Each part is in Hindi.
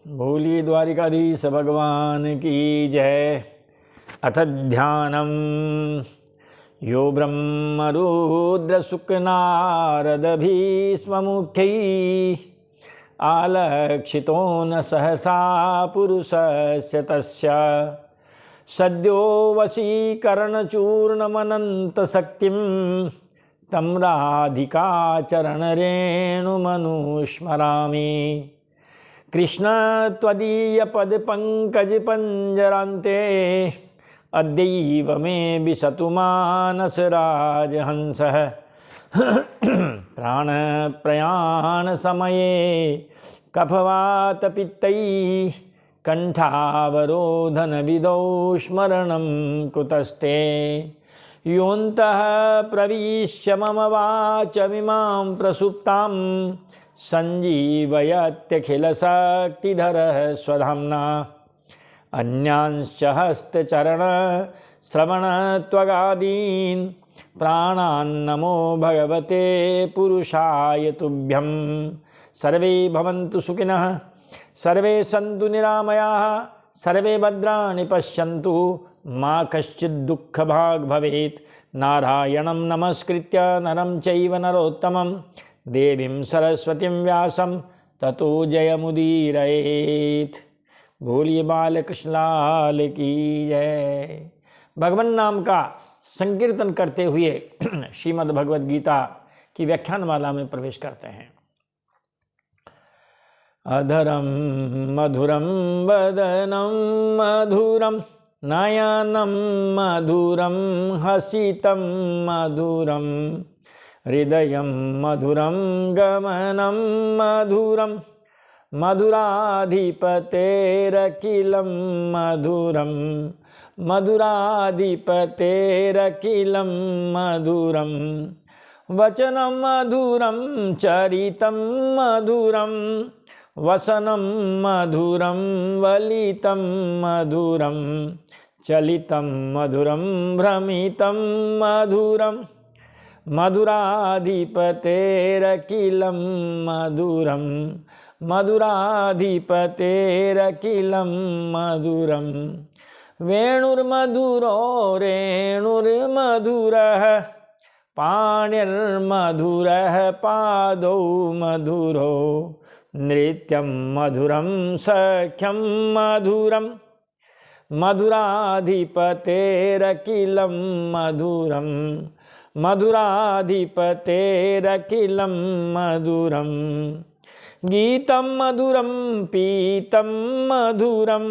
बोलिए द्वारिकाधीश भगवान की जय। अथ ध्यानम यो ब्रह्मरुद्र शुक्नारद भीष्म मुख्यै आलक्षितो न सहसा पुरुषस्य तस्य सद्यो वशीकरणचूर्णमनन्तशक्तिं तं राधिकाचरणरेणुमनुस्मरामि। कृष्ण त्वदीय पद पंकज पंजरान्ते अद्यैव मे विशतु मानस राजहंसः प्राण प्रयाण समये कफवात पित्तैः कंठावरोधन विदौ स्मरणं कुतस्ते योऽन्तः प्रविश्य मम वाचमिमां प्रसुप्तां सञ्जीवयत्यखिलशक्तिधरः स्वधाम्ना अन्यांश्च हस्तचरणश्रवणत्वगादीन् प्राणान्नमो भगवते पुरुषाय तुभ्यं। सर्वे भवन्तु सुखिनः, सर्वे सन्तु निरामयाः, सर्वे भद्राणि पश्यन्तु मा कश्चित् दुःखभाग् भवेत्। नारायणं नमस्कृत्य नरं चैव नरोत्तमं देवीं सरस्वतीं व्यासं ततो जयमुदीरयेत्। बोलिए बालकृष्ण लाल की जय। भगवान नाम का संकीर्तन करते हुए श्रीमद् भगवद गीता की व्याख्यानमाला में प्रवेश करते हैं। अधरम मधुरम वदनम मधुरम नयनम मधुरम हसितम मधुरम हृदयं मधुरं गमनं मधुरं मधुराधिपतेरखिलं मधुरं मधुराधिपतेरखिलं मधुरं वचनं मधुरं चरितं मधुरं वसनं मधुरं वलितं मधुरं चलितं मधुरं भ्रमितं मधुरं मधुराधिपतेरखिलं मधुरं मधुराधिपतेरखिलं मधुरं वेणुर्मधुरो रेणुर्मधुरः पाणिर्मधुरः पादौ मधुरो नृत्यं मधुरं सख्यं मधुरं मधुराधिपतेरखिलं मधुरं मधुराधिपतेरखिलं मधुरं गीतं मधुरं पीतं मधुरं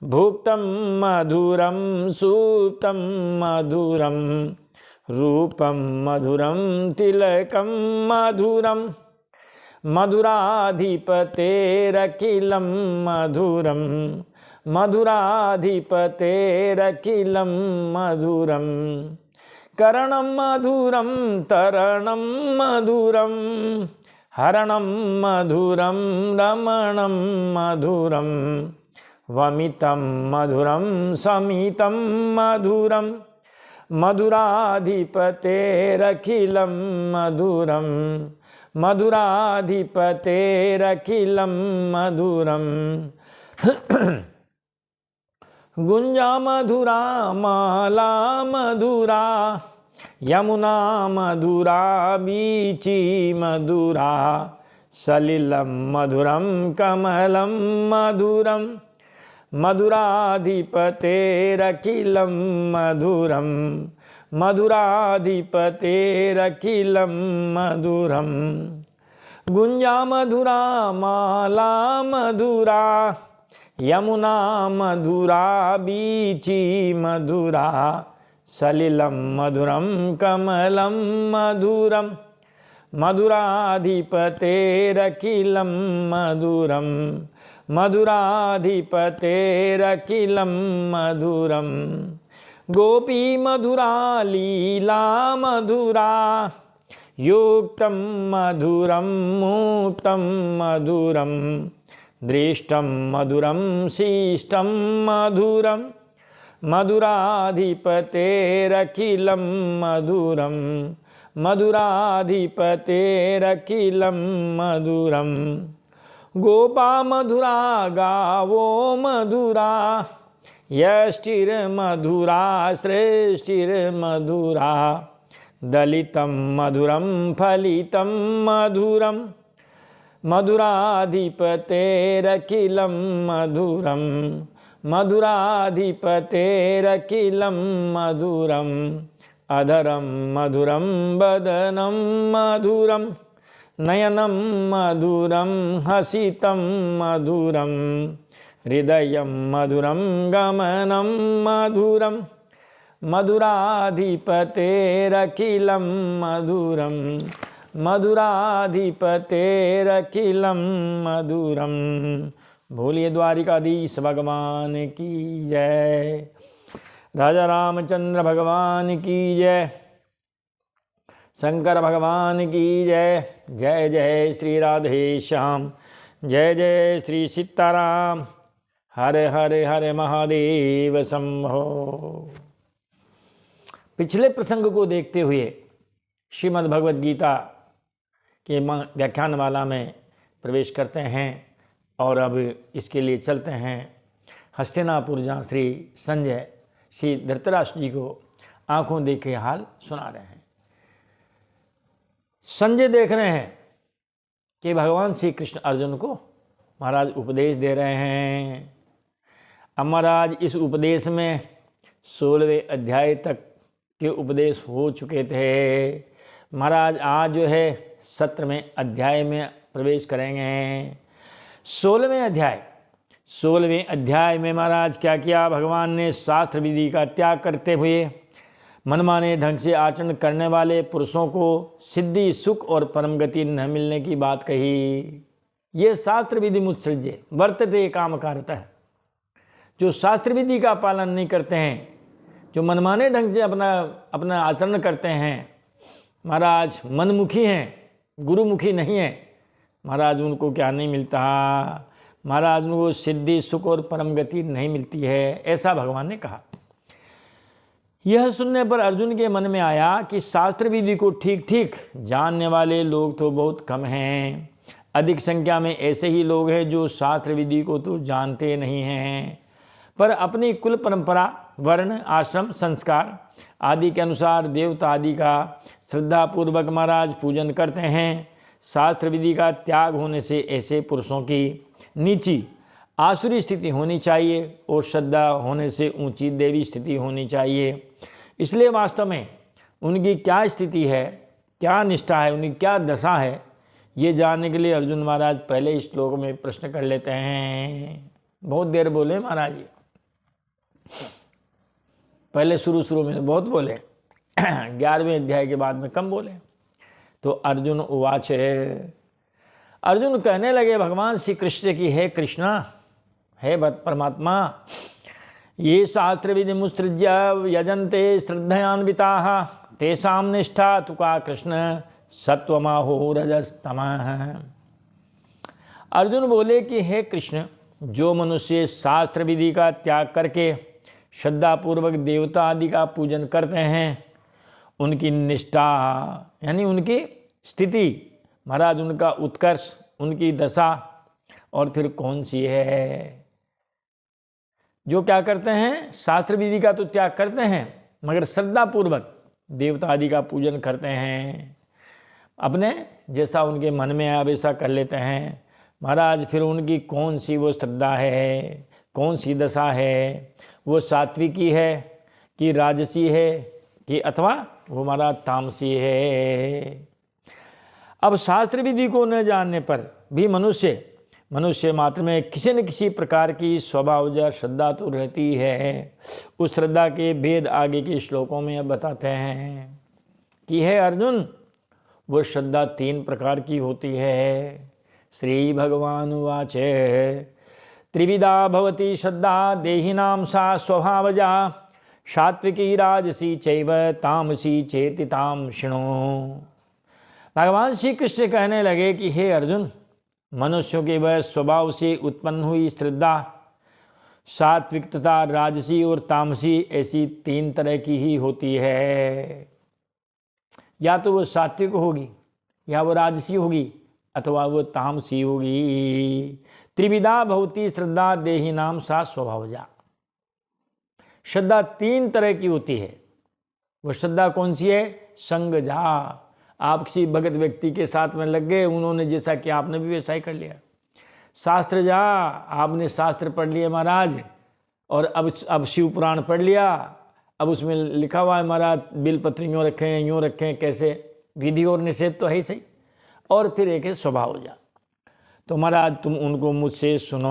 भुक्तं मधुरं सुप्तं मधुरं रूपं मधुरं तिलकं मधुरं मधुराधिपतेरखिलं मधुरं मधुराधिपतेरखिलं मधुरं करणं मधुरं तरणं मधुरं हरणं मधुरं रमणं मधुरं वमितं मधुरं समितं मधुरं मधुराधिपतेरखिलं मधुरं मधुराधिपतेरखिलं मधुरं गुंजा मधुरा माला मधुरा यमुना मधुरा बीची मधुरा सलिलं मधुरं कमलं मधुरं मधुराधिपतेरखिलं मधुरं मधुराधिपतेरखिलं मधुरं गुंजा मधुरा माला मधुरा यमुना मधुरा बीची मधुरा सलिलं मधुरं कमलं मधुरं मधुराधिपतेरखिलं मधुरं मधुराधिपतेरखिलं मधुरं गोपी मधुरा लीला मधुरा युक्तं मधुरं मुक्तं मधुरं दृष्टं मधुरं शिष्टं मधुरं मधुराधिपतेरखिलं मधुरं मधुराधिपतेरखिलं मधुरं गोपा मधुरा गावो मधुरा, यष्टिर्मधुरा श्रेष्ठिर्मधुरा, दलितं मधुरं फलितं मधुरं, मधुराधिपतेरखिलं मधुरं, मधुराधिपतेरखिलं मधुरम्, अधरं मधुरं वदनं मधुरं, नयनं मधुरं हसितं मधुरं, हृदयं मधुरं गमनं मधुरं, मधुराधिपतेरखिलं मधुरं, मधुराधिपतेरखिलं मधुरं। बोलिए द्वारिकाधीश भगवान की जय, राजा रामचंद्र भगवान की जय, शंकर भगवान की जय। जय जय श्री राधे श्याम, जय जय श्री सीताराम, हरे हरे हरे महादेव शंभो। पिछले प्रसंग को देखते हुए श्रीमद् भगवद गीता के व्याख्यानमाला में प्रवेश करते हैं और अब इसके लिए चलते हैं हस्तिनापुर, जहाँ श्री संजय श्री धृतराष्ट्र जी को आंखों देखे हाल सुना रहे हैं। संजय देख रहे हैं कि भगवान श्री कृष्ण अर्जुन को महाराज उपदेश दे रहे हैं। अब महाराज इस उपदेश में 16वें अध्याय तक के उपदेश हो चुके थे। महाराज आज जो है 17वें अध्याय में प्रवेश करेंगे। 16वें अध्याय में महाराज क्या किया, भगवान ने शास्त्र विधि का त्याग करते हुए मनमाने ढंग से आचरण करने वाले पुरुषों को सिद्धि, सुख और परम गति न मिलने की बात कही। ये शास्त्र विधि मुत्सृज्य वर्तते कामकारतः, जो शास्त्र विधि का पालन नहीं करते हैं, जो मनमाने ढंग से अपना आचरण करते हैं, महाराज मनमुखी हैं, गुरुमुखी नहीं है, महाराज उनको क्या नहीं मिलता, महाराज उनको सिद्धि, सुख और परम गति नहीं मिलती है, ऐसा भगवान ने कहा। यह सुनने पर अर्जुन के मन में आया कि शास्त्र विधि को ठीक ठीक जानने वाले लोग तो बहुत कम हैं। अधिक संख्या में ऐसे ही लोग हैं जो शास्त्र विधि को तो जानते नहीं हैं, पर अपनी कुल परंपरा, वर्ण, आश्रम, संस्कार आदि के अनुसार देवता आदि का श्रद्धापूर्वक महाराज पूजन करते हैं। शास्त्र विधि का त्याग होने से ऐसे पुरुषों की नीची आसुरी स्थिति होनी चाहिए और श्रद्धा होने से ऊंची देवी स्थिति होनी चाहिए। इसलिए वास्तव में उनकी क्या स्थिति है, क्या निष्ठा है, उनकी क्या दशा है, ये जानने के लिए अर्जुन महाराज पहले इस श्लोक में प्रश्न कर लेते हैं। बहुत देर बोले महाराज जी, पहले शुरू में बहुत बोले, 11वें अध्याय के बाद में कम बोले। तो अर्जुन उवाच, अर्जुन कहने लगे भगवान श्री कृष्ण की, हे कृष्णा, हे परमात्मा, ये शास्त्र विधि मुत्सृज्य यजन्ते श्रद्धयान्विताः तेषां निष्ठा तु का कृष्ण सत्वमाहो रजस्तमः। अर्जुन बोले कि हे कृष्ण, जो मनुष्य शास्त्र विधि का त्याग करके श्रद्धापूर्वक देवता आदि का पूजन करते हैं, उनकी निष्ठा यानी उनकी स्थिति, महाराज उनका उत्कर्ष, उनकी दशा और फिर कौन सी है। जो क्या करते हैं, शास्त्र विधि का तो त्याग करते हैं मगर श्रद्धापूर्वक देवता आदि का पूजन करते हैं, अपने जैसा उनके मन में आया वैसा कर लेते हैं, महाराज फिर उनकी कौन सी वो श्रद्धा है, कौन सी दशा है, वो सात्विकी है कि राजसी है कि अथवा वो हमारा तामसी है। अब शास्त्र विधि को न जानने पर भी मनुष्य मात्र में किसी न किसी प्रकार की स्वभावजर श्रद्धा तो रहती है। उस श्रद्धा के भेद आगे के श्लोकों में अब बताते हैं कि है अर्जुन, वो श्रद्धा 3 प्रकार की होती है। श्री भगवान उवाच, त्रिविधा भवति श्रद्धा देहिनां सा स्वभावजा, सात्विकी राजसी चैव तामसी चेति ताम शृणु। भगवान श्री कृष्ण कहने लगे कि हे अर्जुन, मनुष्यों के वह स्वभाव से उत्पन्न हुई श्रद्धा सात्विक तथा राजसी और तामसी ऐसी 3 तरह की ही होती है। या तो वो सात्विक होगी, या वो राजसी होगी, अथवा वो तामसी होगी। त्रिविधा भवती श्रद्धा देही नाम सा स्वभावजा। श्रद्धा 3 तरह की होती है। वो श्रद्धा कौन सी है? संगजा। आप किसी भगत व्यक्ति के साथ में लग गए, उन्होंने जैसा कि आपने भी वैसा ही कर लिया। शास्त्र जा, आपने शास्त्र पढ़ लिए महाराज, और अब शिव पुराण पढ़ लिया, अब उसमें लिखा हुआ है महाराज बिलपत्र यूँ रखें यूँ रखें, कैसे विधि और निषेध तो है ही सही। और फिर एक है स्वभाव जा। तो महाराज तुम उनको मुझसे सुनो।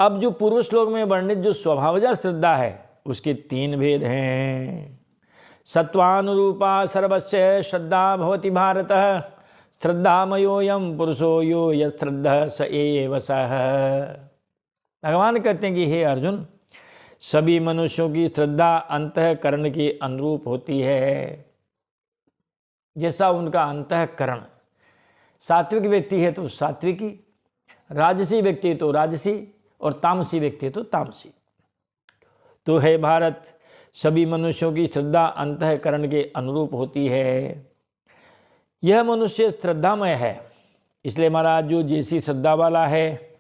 अब जो पूर्व श्लोक में वर्णित जो स्वभावजा श्रद्धा है उसके 3 भेद हैं। सत्वानुरूपा सर्वस्य श्रद्धा भवति भारत, श्रद्धामयोऽयं पुरुषो यो यश्रद्धः स एव सः। भगवान कहते हैं कि हे अर्जुन, सभी मनुष्यों की श्रद्धा अंतःकरण के अनुरूप होती है, जैसा उनका अंतःकरण। सात्विक व्यक्ति है तो सात्विकी, राजसी व्यक्ति तो राजसी, और तामसी व्यक्ति तो तामसी। तो हे भारत, सभी मनुष्यों की श्रद्धा अंतःकरण के अनुरूप होती है। यह मनुष्य श्रद्धामय है, इसलिए महाराज जो जैसी श्रद्धा वाला है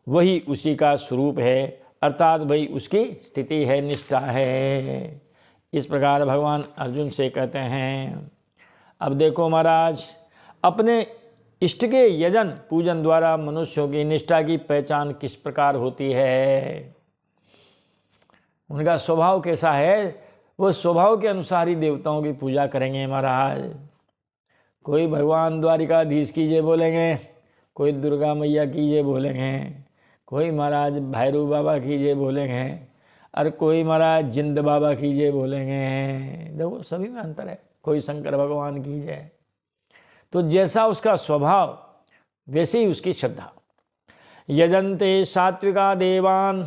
वही उसी का स्वरूप है, अर्थात वही उसकी स्थिति है, निष्ठा है। इस प्रकार भगवान अर्जुन से कहते हैं। अब देखो महाराज, अपने इष्ट के यजन पूजन द्वारा मनुष्यों की निष्ठा की पहचान किस प्रकार होती है, उनका स्वभाव कैसा है, वो स्वभाव के अनुसार ही देवताओं की पूजा करेंगे महाराज। कोई भगवान द्वारिकाधीश की जय बोलेंगे, कोई दुर्गा मैया की जय बोलेंगे, कोई महाराज भैरव बाबा की जय बोलेंगे, और कोई महाराज जिंद बाबा की जय बोलेंगे। देखो सभी में अंतर है। कोई शंकर भगवान की जय। तो जैसा उसका स्वभाव वैसे ही उसकी श्रद्धा। यजन्ते सात्विका देवान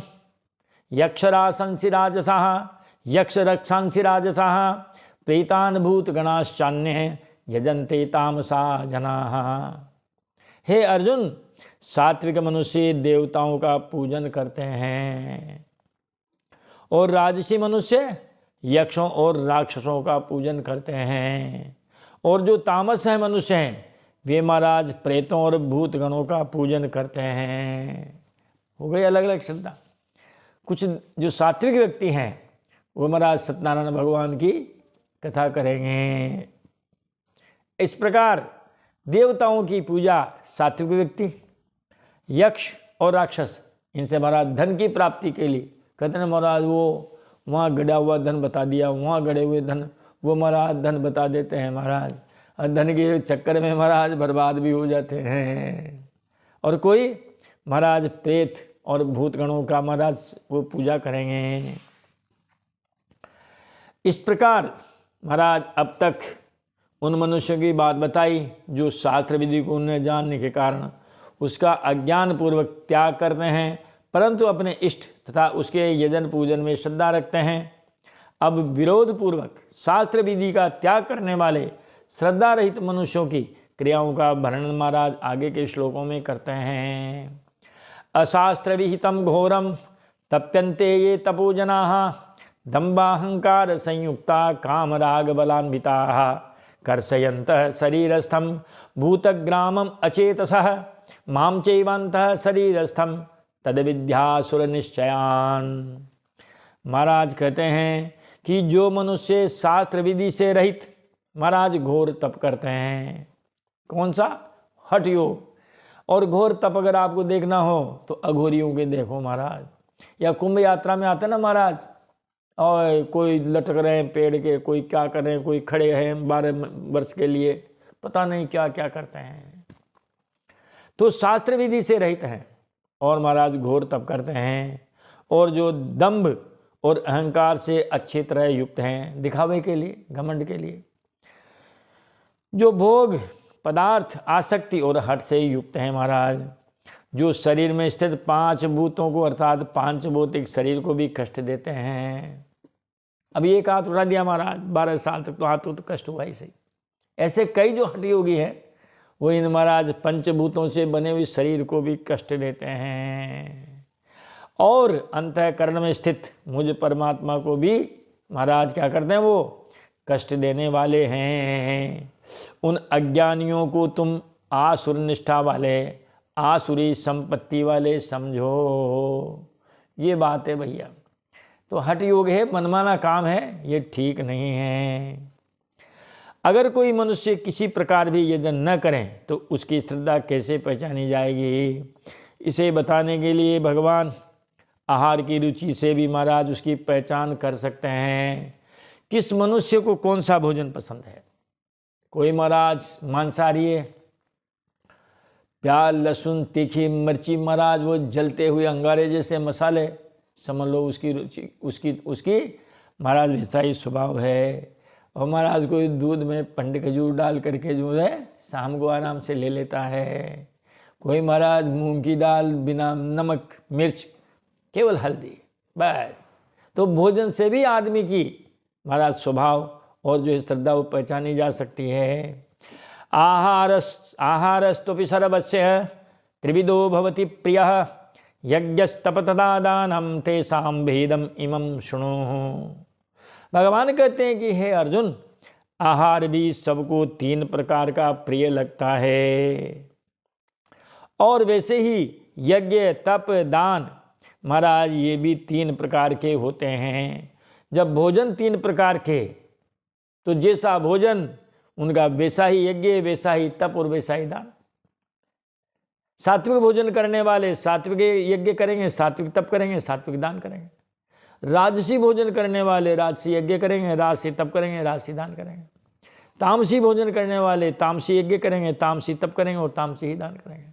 यक्षराशंसि राजसः, यक्ष रक्षांसि राजसः, प्रेतान भूत गणाश्चान्य यजन्ते तामसा जनाः। हे अर्जुन, सात्विक मनुष्य देवताओं का पूजन करते हैं, और राजसी मनुष्य यक्षों और राक्षसों का पूजन करते हैं, और जो तामस है मनुष्य हैं वे महाराज प्रेतों और भूत गणों का पूजन करते हैं। हो गई अलग अलग श्रद्धा। कुछ जो सात्विक व्यक्ति हैं वो महाराज सत्यनारायण भगवान की कथा करेंगे। इस प्रकार देवताओं की पूजा सात्विक व्यक्ति, यक्ष और राक्षस, इनसे महाराज धन की प्राप्ति के लिए कहते हैं महाराज वो वहाँ गड़ा हुआ धन बता दिया, वहाँ गड़े हुए धन, वो महाराज धन बता देते हैं महाराज, और धन के चक्कर में महाराज बर्बाद भी हो जाते हैं। और कोई महाराज प्रेत और भूतगणों का महाराज वो पूजा करेंगे। इस प्रकार महाराज अब तक उन मनुष्यों की बात बताई जो शास्त्र विधि को न जानने के कारण उसका अज्ञान पूर्वक त्याग करते हैं, परंतु अपने इष्ट तथा उसके यजन पूजन में श्रद्धा रखते हैं। अब विरोध पूर्वक शास्त्र विधि का त्याग करने वाले श्रद्धा रहित मनुष्यों की क्रियाओं का वर्णन महाराज आगे के श्लोकों में करते हैं। अशास्त्र विहितम घोरम तप्यन्ते ये तपोजनाः, दम्बाहंकार संयुक्ता कामराग बलान्विताः, कर्षयन्तः शरीरस्थं भूतग्रामम अचेतसः, मां चैवान्तः शरीरस्थं तद्विद्यासुर निश्चयान। महाराज कहते हैं कि जो मनुष्य शास्त्र विधि से रहित महाराज घोर तप करते हैं, कौन सा? हठ योग। और घोर तप अगर आपको देखना हो तो अघोरियों के देखो महाराज, या कुंभ यात्रा में आते ना महाराज, और कोई लटक रहे हैं पेड़ के, कोई क्या कर रहे हैं, कोई खड़े हैं 12 वर्ष के लिए, पता नहीं क्या क्या करते हैं। तो शास्त्र विधि से रहित हैं और महाराज घोर तप करते हैं, और जो दंभ और अहंकार से अच्छी तरह युक्त हैं, दिखावे के लिए, घमंड के लिए, जो भोग पदार्थ आसक्ति और हठ से युक्त हैं महाराज, जो शरीर में स्थित 5 भूतों को अर्थात 5 भौतिक शरीर को भी कष्ट देते हैं। अभी एक हाथ उठा दिया महाराज, 12 साल तक तो हाथों तो कष्ट हुआ ही सही। ऐसे कई जो हठ योगी हैं वो इन महाराज पंचभूतों से बने हुए शरीर को भी कष्ट देते हैं, और अंतःकरण में स्थित मुझ परमात्मा को भी महाराज क्या करते हैं, वो कष्ट देने वाले हैं। उन अज्ञानियों को तुम आसुर निष्ठा वाले, आसुरी संपत्ति वाले समझो। ये बात है भैया। तो हठ योग है, मनमाना काम है, ये ठीक नहीं है। अगर कोई मनुष्य किसी प्रकार भी यजन न करें तो उसकी श्रद्धा कैसे पहचानी जाएगी? इसे बताने के लिए भगवान आहार की रुचि से भी महाराज उसकी पहचान कर सकते हैं। किस मनुष्य को कौन सा भोजन पसंद है? कोई महाराज मांसाहारी है, प्याज लहसुन तीखी मिर्ची महाराज वो जलते हुए अंगारे जैसे मसाले, समझ लो उसकी रुचि उसकी महाराज वैसा ही स्वभाव है। और महाराज कोई दूध में पंड खजूर डाल करके जो है शाम को आराम से ले लेता है। कोई महाराज मूंग की दाल बिना नमक मिर्च, केवल हल्दी, बस। तो भोजन से भी आदमी की महाराज स्वभाव और जो है श्रद्धा वो पहचानी जा सकती है। आहारस्तुपि सर्वस्य त्रिविधो भवति प्रियः यज्ञस्तपतदा दानं तेषां भेदम इमं शृणु। भगवान कहते हैं कि हे अर्जुन, आहार भी सबको 3 प्रकार का प्रिय लगता है, और वैसे ही यज्ञ तप दान महाराज ये भी 3 प्रकार के होते हैं। जब भोजन 3 प्रकार के, तो जैसा भोजन उनका वैसा ही यज्ञ, वैसा ही तप और वैसा ही दान। सात्विक भोजन करने वाले सात्विक यज्ञ करेंगे, सात्विक तप करेंगे, सात्विक दान करेंगे। राजसी भोजन करने वाले राजसी यज्ञ करेंगे, राजसी तप करेंगे, राजसी दान करेंगे। तामसी भोजन करने वाले तामसी यज्ञ करेंगे, तामसी तप करेंगे और तामसी ही दान करेंगे।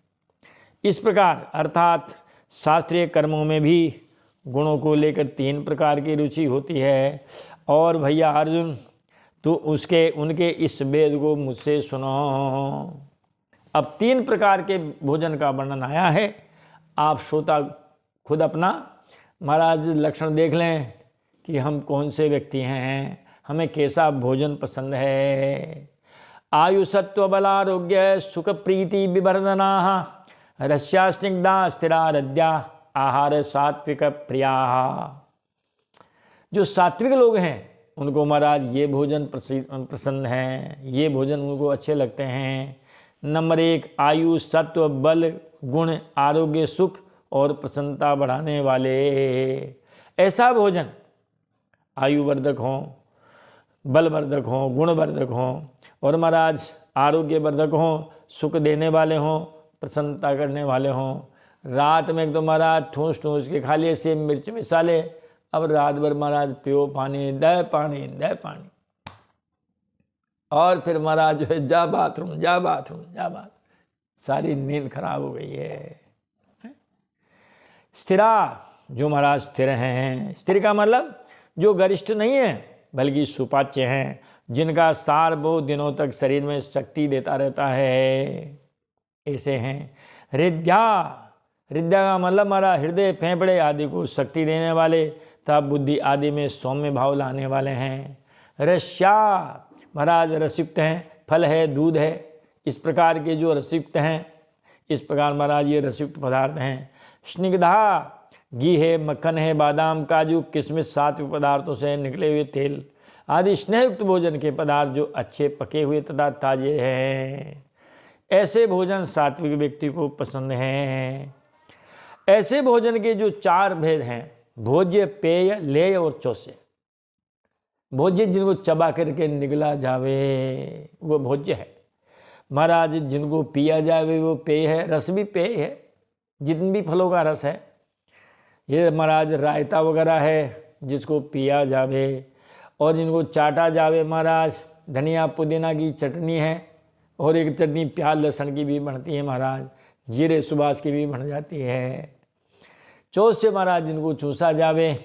इस प्रकार अर्थात शास्त्रीय कर्मों में भी गुणों को लेकर 3 प्रकार की रुचि होती है। और भैया अर्जुन, तो उनके इस वेद को मुझसे सुनो। अब 3 प्रकार के भोजन का वर्णन आया है। आप श्रोता खुद अपना महाराज लक्षण देख लें कि हम कौन से व्यक्ति हैं, हमें कैसा भोजन पसंद है। आयु सत्व बलारोग्य सुख प्रीति विवर्धना रस्या स्निग्धा स्थिरा रद्या आहार सात्विक प्रिया। जो सात्विक लोग हैं उनको महाराज ये भोजन पसंद है, ये भोजन उनको अच्छे लगते हैं। नंबर 1, आयु सत्व बल गुण आरोग्य सुख और प्रसन्नता बढ़ाने वाले। ऐसा भोजन आयुवर्धक हो, बलवर्धक हो, गुणवर्धक हो और महाराज आरोग्यवर्धक हो, सुख देने वाले हों, प्रसन्नता करने वाले हों। रात में एकदम महाराज ठूस ठूस के खा लिए सेब मिर्च मिसाले, अब रात भर महाराज पियो पानी, दे पानी, दे पानी, और फिर महाराज जो है जा बाथरूम, जा बाथरूम, जा बाथरूम, सारी नींद खराब हो गई है। स्थिरा, जो महाराज स्थिर हैं, स्थिर का मतलब जो गरिष्ठ नहीं है बल्कि सुपाच्य हैं, जिनका सार बहुत दिनों तक शरीर में शक्ति देता रहता है, ऐसे हैं। हृदया, हृदय का मतलब हमारा हृदय फेफड़े आदि को शक्ति देने वाले तथा बुद्धि आदि में सौम्य भाव लाने वाले हैं। रस्या, महाराज रसयुक्त हैं, फल है, दूध है, इस प्रकार के जो रसयुक्त हैं, इस प्रकार महाराज ये रसयुक्त पदार्थ हैं। स्निग्धा, घी है, मक्खन है, बादाम काजू किशमिश सात्विक पदार्थों से निकले हुए तेल आदि स्नेहयुक्त भोजन के पदार्थ जो अच्छे पके हुए तथा ताजे हैं, ऐसे भोजन सात्विक व्यक्ति को पसंद हैं। ऐसे भोजन के जो 4 भेद हैं, भोज्य, पेय, लेय और चौस्य। भोज्य जिनको चबा करके निगला जावे वो भोज्य है। महाराज जिनको पिया जावे वो पेय है। रस भी पेय है, जितने भी फलों का रस है। ये महाराज रायता वगैरह है जिसको पिया जावे, और जिनको चाटा जावे महाराज धनिया पुदीना की चटनी है, और एक चटनी प्याज लहसुन की भी बनती है महाराज, जीरे सुबास की भी बन जाती है। चौथ से महाराज जिनको चूसा जावे,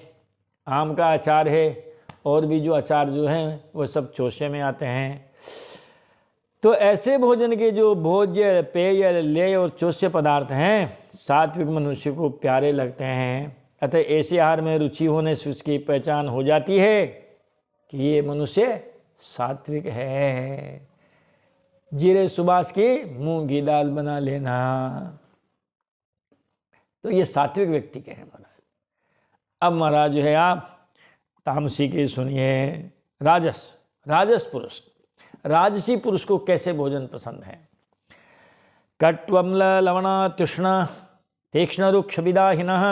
आम का अचार है, और भी जो अचार जो हैं वो सब चौसे में आते हैं। तो ऐसे भोजन के जो भोज्य, पेय, लेय और चौस्य पदार्थ हैं सात्विक मनुष्य को प्यारे लगते हैं। अतः ऐसे आहार में रुचि होने से उसकी पहचान हो जाती है कि ये मनुष्य सात्विक है। जीरे सुबास की मूंग की दाल बना लेना, तो ये सात्विक व्यक्ति के हैं महाराज। अब महाराज जो है आप तामसी के सुनिए। राजस, राजस पुरुष, राजसी पुरुष को कैसे भोजन पसंद है? कट्वम्ल लवण तृष्ण तीक्ष्ण रुक्ष विदाहिनः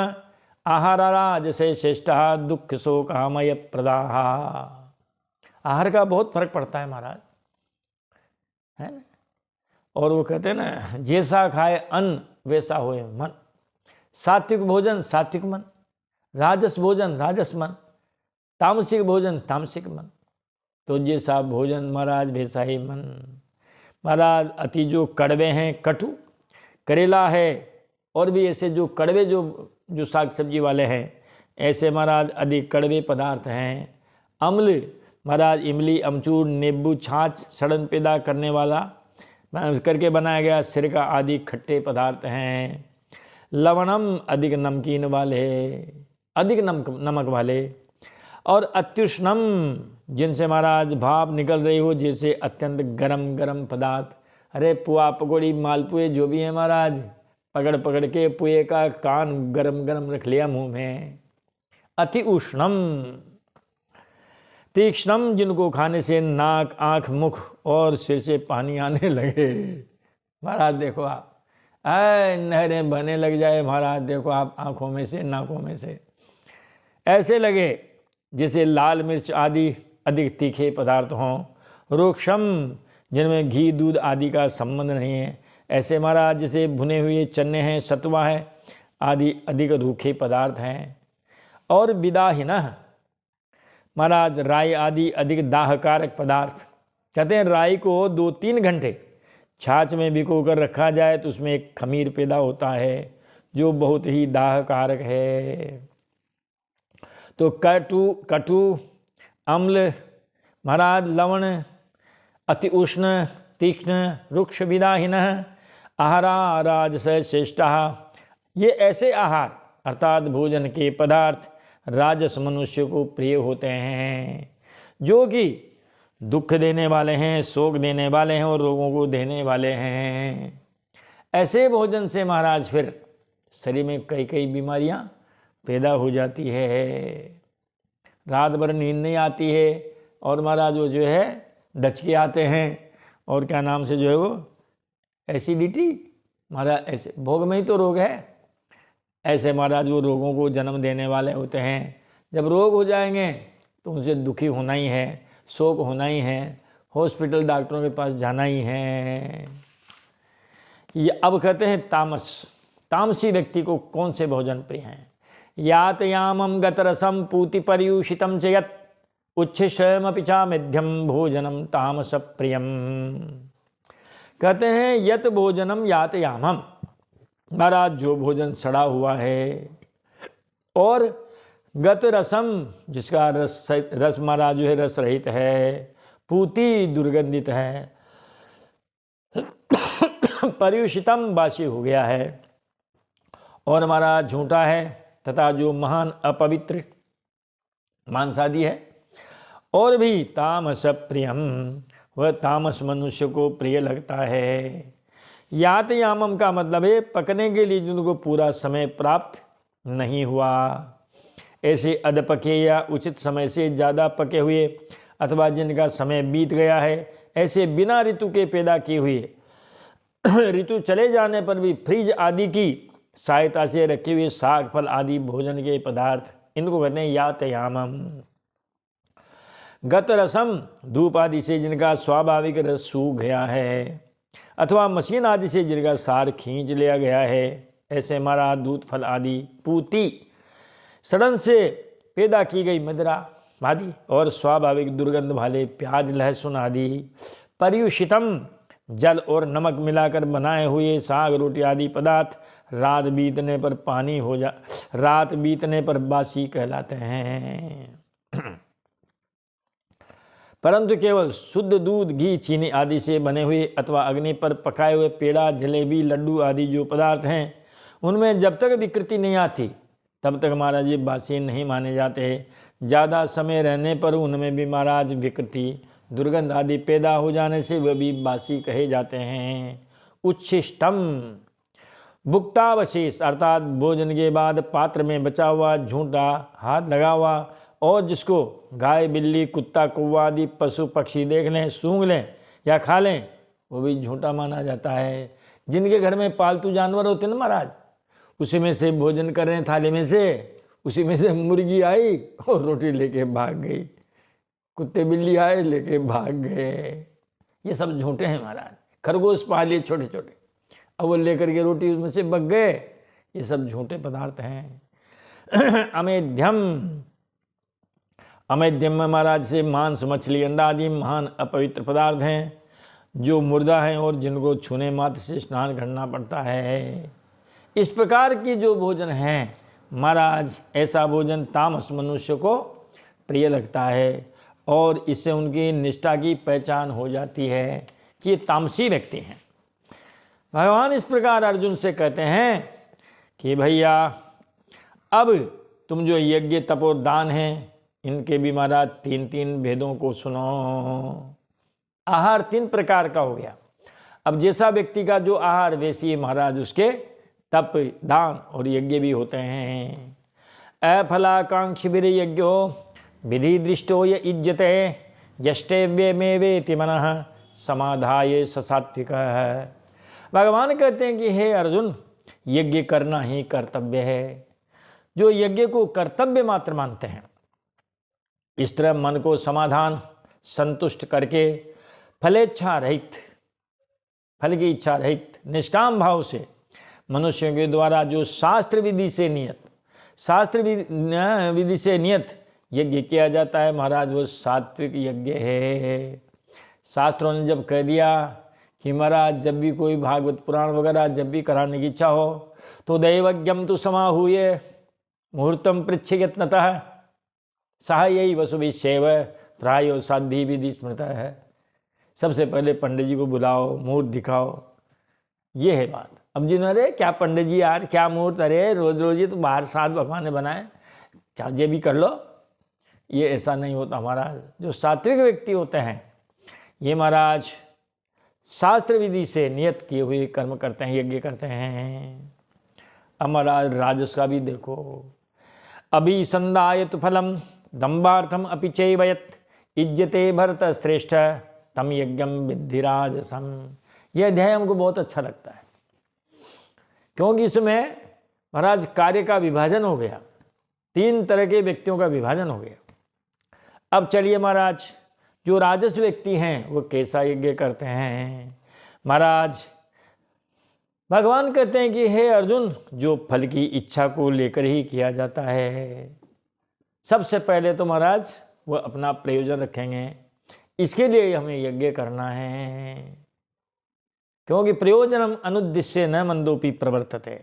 आहार राजसे श्रेष्ठ दुख शोकामय प्रदाह। आहार का बहुत फर्क पड़ता है महाराज, है ना। और वो कहते हैं ना, जैसा खाए अन्न वैसा होए मन। सात्विक भोजन सात्विक मन, राजस भोजन राजस मन, तामसिक भोजन तामसिक मन। तो जैसा भोजन महाराज वैसा ही मन। महाराज अति जो कड़वे हैं, कटु करेला है, और भी ऐसे जो कड़वे जो साग सब्जी वाले हैं, ऐसे महाराज अधिक कड़वे पदार्थ हैं। अम्ल महाराज इमली, अमचूर, नींबू, छाछ, सड़न पैदा करने वाला करके बनाया गया सिरका आदि खट्टे पदार्थ हैं। लवणम अधिक नमकीन वाले, अधिक नमक वाले। और अत्युष्णम जिनसे महाराज भाप निकल रही हो, जैसे अत्यंत गरम गरम पदार्थ। अरे पुआ पकौड़ी मालपुए जो भी है महाराज, पकड़ पकड़ के पुए का कान गरम गरम रख लिया मुंह में। अति उष्णम। तीक्ष्णम जिनको खाने से नाक, आँख, मुख और सिर से पानी आने लगे। महाराज देखो आप, नहरें बहने लग जाए महाराज, देखो आप आँखों में से, नाकों में से, ऐसे लगे जैसे लाल मिर्च आदि अधिक तीखे पदार्थ हों। रोक्षम जिनमें घी दूध आदि का संबंध नहीं है, ऐसे महाराज जैसे भुने हुए चने हैं, सतुआ है आदि अधिक रूखे पदार्थ हैं। और विदाहिनः महाराज राई आदि अधिक दाहकारक पदार्थ। कहते हैं राई को 2-3 घंटे छाछ में भिगो कर रखा जाए तो उसमें एक खमीर पैदा होता है जो बहुत ही दाहकारक है। तो कटु अम्ल महाराज लवण, अति उष्ण, तीक्ष्ण, रुक्ष विदाहिनः आहारा राजस श्रेष्ठः। ये ऐसे आहार अर्थात भोजन के पदार्थ राजस मनुष्य को प्रिय होते हैं, जो कि दुख देने वाले हैं, शोक देने वाले हैं और रोगों को देने वाले हैं। ऐसे भोजन से महाराज फिर शरीर में कई कई बीमारियां पैदा हो जाती है, रात भर नींद नहीं आती है, और महाराज वो जो है डचके आते हैं, और क्या नाम से जो है वो एसिडिटी, महाराज ऐसे भोग में ही तो रोग है। ऐसे महाराज वो रोगों को जन्म देने वाले होते हैं। जब रोग हो जाएंगे तो उनसे दुखी होना ही है, शोक होना ही है, हॉस्पिटल डॉक्टरों के पास जाना ही है। ये अब कहते हैं तामस, तामसी व्यक्ति को कौन से भोजन प्रिय हैं? यातयामं गतरसम पूति पर्यूषितम च यत् उच्छिष्टमपि च मध्यम भोजनम तामस प्रियम। कहते हैं यत भोजनम यातयामम, महाराज जो भोजन सड़ा हुआ है, और गत रसम जिसका रस महाराज जो है रस रहित है, पूति दुर्गंधित है, पर्युषितम बासी हो गया है, और महाराज झूठा है, तथा जो महान अपवित्र मांसादी है, और भी तामस प्रियम, वह तामस मनुष्य को प्रिय लगता है। यातयामम का मतलब है पकने के लिए जिनको पूरा समय प्राप्त नहीं हुआ, ऐसे अधपके या उचित समय से ज़्यादा पके हुए, अथवा जिनका समय बीत गया है, ऐसे बिना ऋतु के पैदा किए हुए, ऋतु चले जाने पर भी फ्रिज आदि की सहायता से रखे हुए साग फल आदि भोजन के पदार्थ, इनको कहते हैं यातयामम। गत रसम धूप आदि से जिनका स्वाभाविक रस सूख गया है, अथवा मशीन आदि से जिनका सार खींच लिया गया है, ऐसे हमारा दूध फल आदि। पूती सड़न से पैदा की गई मदिरा आदि, और स्वाभाविक दुर्गंध वाले प्याज लहसुन आदि। पर्युषितम जल और नमक मिलाकर बनाए हुए साग रोटी आदि पदार्थ रात बीतने पर बासी कहलाते हैं। परंतु केवल शुद्ध दूध, घी, चीनी आदि से बने हुए अथवा अग्नि पर पकाए हुए पेड़ा, जलेबी, लड्डू आदि जो पदार्थ हैं, उनमें जब तक विकृति नहीं आती तब तक महाराज ये बासी नहीं माने जाते। ज़्यादा समय रहने पर उनमें भी महाराज विकृति, दुर्गंध आदि पैदा हो जाने से वह भी बासी कहे जाते हैं। उच्छिष्टम भुक्तावशेष, अर्थात भोजन के बाद पात्र में बचा हुआ झूठा, हाथ लगा हुआ और जिसको गाय बिल्ली कुत्ता कौवा आदि पशु पक्षी देख लें, सूंघ लें या खा लें, वो भी झूठा माना जाता है। जिनके घर में पालतू जानवर होते हैं ना महाराज, उसी में से भोजन कर रहे हैं थाली में से, उसी में से मुर्गी आई और रोटी लेके भाग गई, कुत्ते बिल्ली आए लेके भाग गए, ये सब झूठे हैं महाराज। खरगोश पालिए छोटे छोटे, अब वो लेकर के रोटी उसमें से बग गए, ये सब झूठे पदार्थ हैं। अमेध्यम में महाराज से मांस मछली अंडा आदि महान अपवित्र पदार्थ हैं जो मुर्दा हैं और जिनको छूने मात्र से स्नान करना पड़ता है। इस प्रकार की जो भोजन हैं महाराज, ऐसा भोजन तामस मनुष्य को प्रिय लगता है और इससे उनकी निष्ठा की पहचान हो जाती है कि ये तामसी व्यक्ति हैं। भगवान इस प्रकार अर्जुन से कहते हैं कि भैया अब तुम जो यज्ञ तपोदान हैं इनके भी महाराज 3 भेदों को सुनो। आहार 3 प्रकार का हो गया। अब जैसा व्यक्ति का जो आहार वैसी महाराज उसके तप दान और यज्ञ भी होते हैं। अफलाकांक्षी यज्ञो विधि दृष्टो य इज्जते यष्टेव्य में वेति मनः समाधाये सात्विक है। भगवान कहते हैं कि हे अर्जुन, यज्ञ करना ही कर्तव्य है। जो यज्ञ को कर्तव्य मात्र मानते हैं, इस तरह मन को समाधान संतुष्ट करके फलेच्छा रहित, फल की इच्छा रहित निष्काम भाव से मनुष्यों के द्वारा जो शास्त्र विधि से नियत यज्ञ किया जाता है महाराज, वो सात्विक यज्ञ है। शास्त्रों ने जब कह दिया कि महाराज जब भी कोई भागवत पुराण वगैरह जब भी कराने की इच्छा हो तो दैवज्ञम तो समाहूय मुहूर्तम पृच्छ यत्नतः सहाय वसुभिषेव प्रायो साध्वी विधि स्मृत है। सबसे पहले पंडित जी को बुलाओ, मुहूर्त दिखाओ, ये है बात। अब जिन्होंने क्या पंडित जी यार क्या मुहूर्त, अरे रोज रोज ये तो बाहर साथ भगवान ने बनाए, चाहे भी कर लो, ये ऐसा नहीं होता महाराज। जो सात्विक व्यक्ति होते हैं ये महाराज शास्त्र विधि से नियत किए हुए कर्म करते हैं, यज्ञ करते हैं। अब महाराज राजस का भी देखो, अभिसंदायत फलम दम्बार्थम अपि चैवयत इज्जते भरत श्रेष्ठ तम यज्ञम विद्धि राजसम। यह अध्याय हमको बहुत अच्छा लगता है क्योंकि इसमें महाराज कार्य का विभाजन हो गया, 3 तरह के व्यक्तियों का विभाजन हो गया। अब चलिए महाराज, जो राजस व्यक्ति हैं वो कैसा यज्ञ करते हैं महाराज। भगवान कहते हैं कि हे अर्जुन, जो फल की इच्छा को लेकर ही किया जाता है, सबसे पहले तो महाराज वो अपना प्रयोजन रखेंगे, इसके लिए हमें यज्ञ करना है। क्योंकि प्रयोजनम अनुद्देश्य न मंदोपि प्रवर्तते,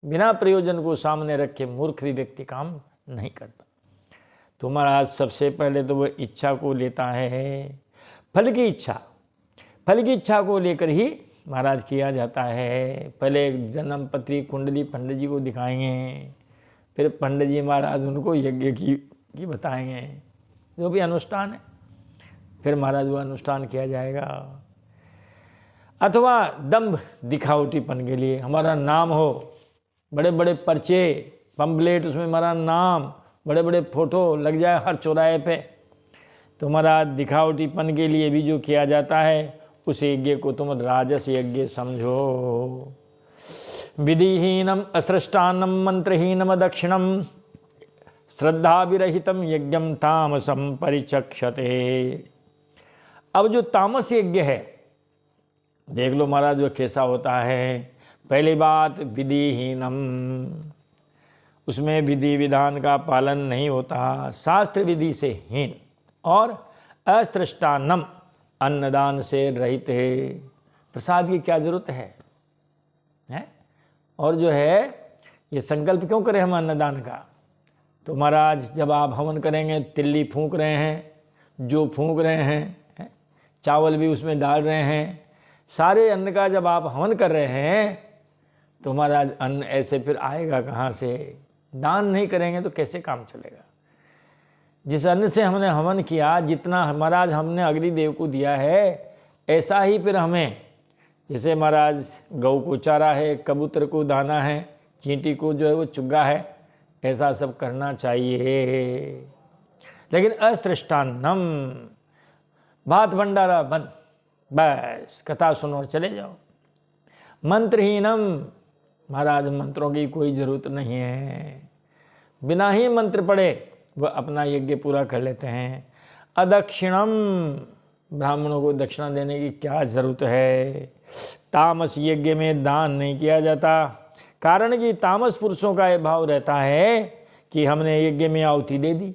बिना प्रयोजन को सामने रखे मूर्ख भी व्यक्ति काम नहीं करता। तो महाराज सबसे पहले तो वह इच्छा को लेता है, फल की इच्छा को लेकर ही महाराज किया जाता है। पहले जन्म पत्री कुंडली पंडित जी को दिखाएंगे, फिर पंडित जी महाराज उनको यज्ञ की बताएंगे, जो भी अनुष्ठान है, फिर महाराज वो अनुष्ठान किया जाएगा। अथवा दंभ दिखावटीपन के लिए हमारा नाम हो, बड़े बड़े पर्चे पम्पलेट, उसमें हमारा नाम, बड़े बड़े फोटो लग जाए हर चौराहे पे, तो महाराज दिखावटीपन के लिए भी जो किया जाता है उस यज्ञ को तुम राजस यज्ञ समझो। विधिहीनम असृष्टान्नम मंत्रहीनम दक्षिणम श्रद्धाविरहितम यज्ञम तामसम परिचक्षते। अब जो तामस यज्ञ है देख लो महाराज वो कैसा होता है। पहली बात विधिहीनम, उसमें विधि विधान का पालन नहीं होता, शास्त्र विधि से हीन, और असृष्टान्नम, अन्नदान से रहित है। प्रसाद की क्या जरूरत है? और जो है ये संकल्प क्यों करें हम अन्नदान का? तो महाराज जब आप हवन करेंगे, तिल्ली फूंक रहे हैं, जो फूंक रहे हैं, चावल भी उसमें डाल रहे हैं, सारे अन्न का जब आप हवन कर रहे हैं तो महाराज अन्न ऐसे फिर आएगा कहाँ से? दान नहीं करेंगे तो कैसे काम चलेगा? जिस अन्न से हमने हवन किया, जितना महाराज हमने अग्निदेव को दिया है, ऐसा ही फिर हमें, जैसे महाराज गौ को चारा है, कबूतर को दाना है, चींटी को जो है वो चुग्गा है, ऐसा सब करना चाहिए। लेकिन असृष्टान्नम, भात भंडारा बंद, बस कथा सुनो और चले जाओ। मंत्रहीनम, महाराज मंत्रों की कोई जरूरत नहीं है, बिना ही मंत्र पढ़े वह अपना यज्ञ पूरा कर लेते हैं। अदक्षिणम, ब्राह्मणों को दक्षिणा देने की क्या जरूरत है। तामस यज्ञ में दान नहीं किया जाता, कारण कि तामस पुरुषों का यह भाव रहता है कि हमने यज्ञ में आहुति दे दी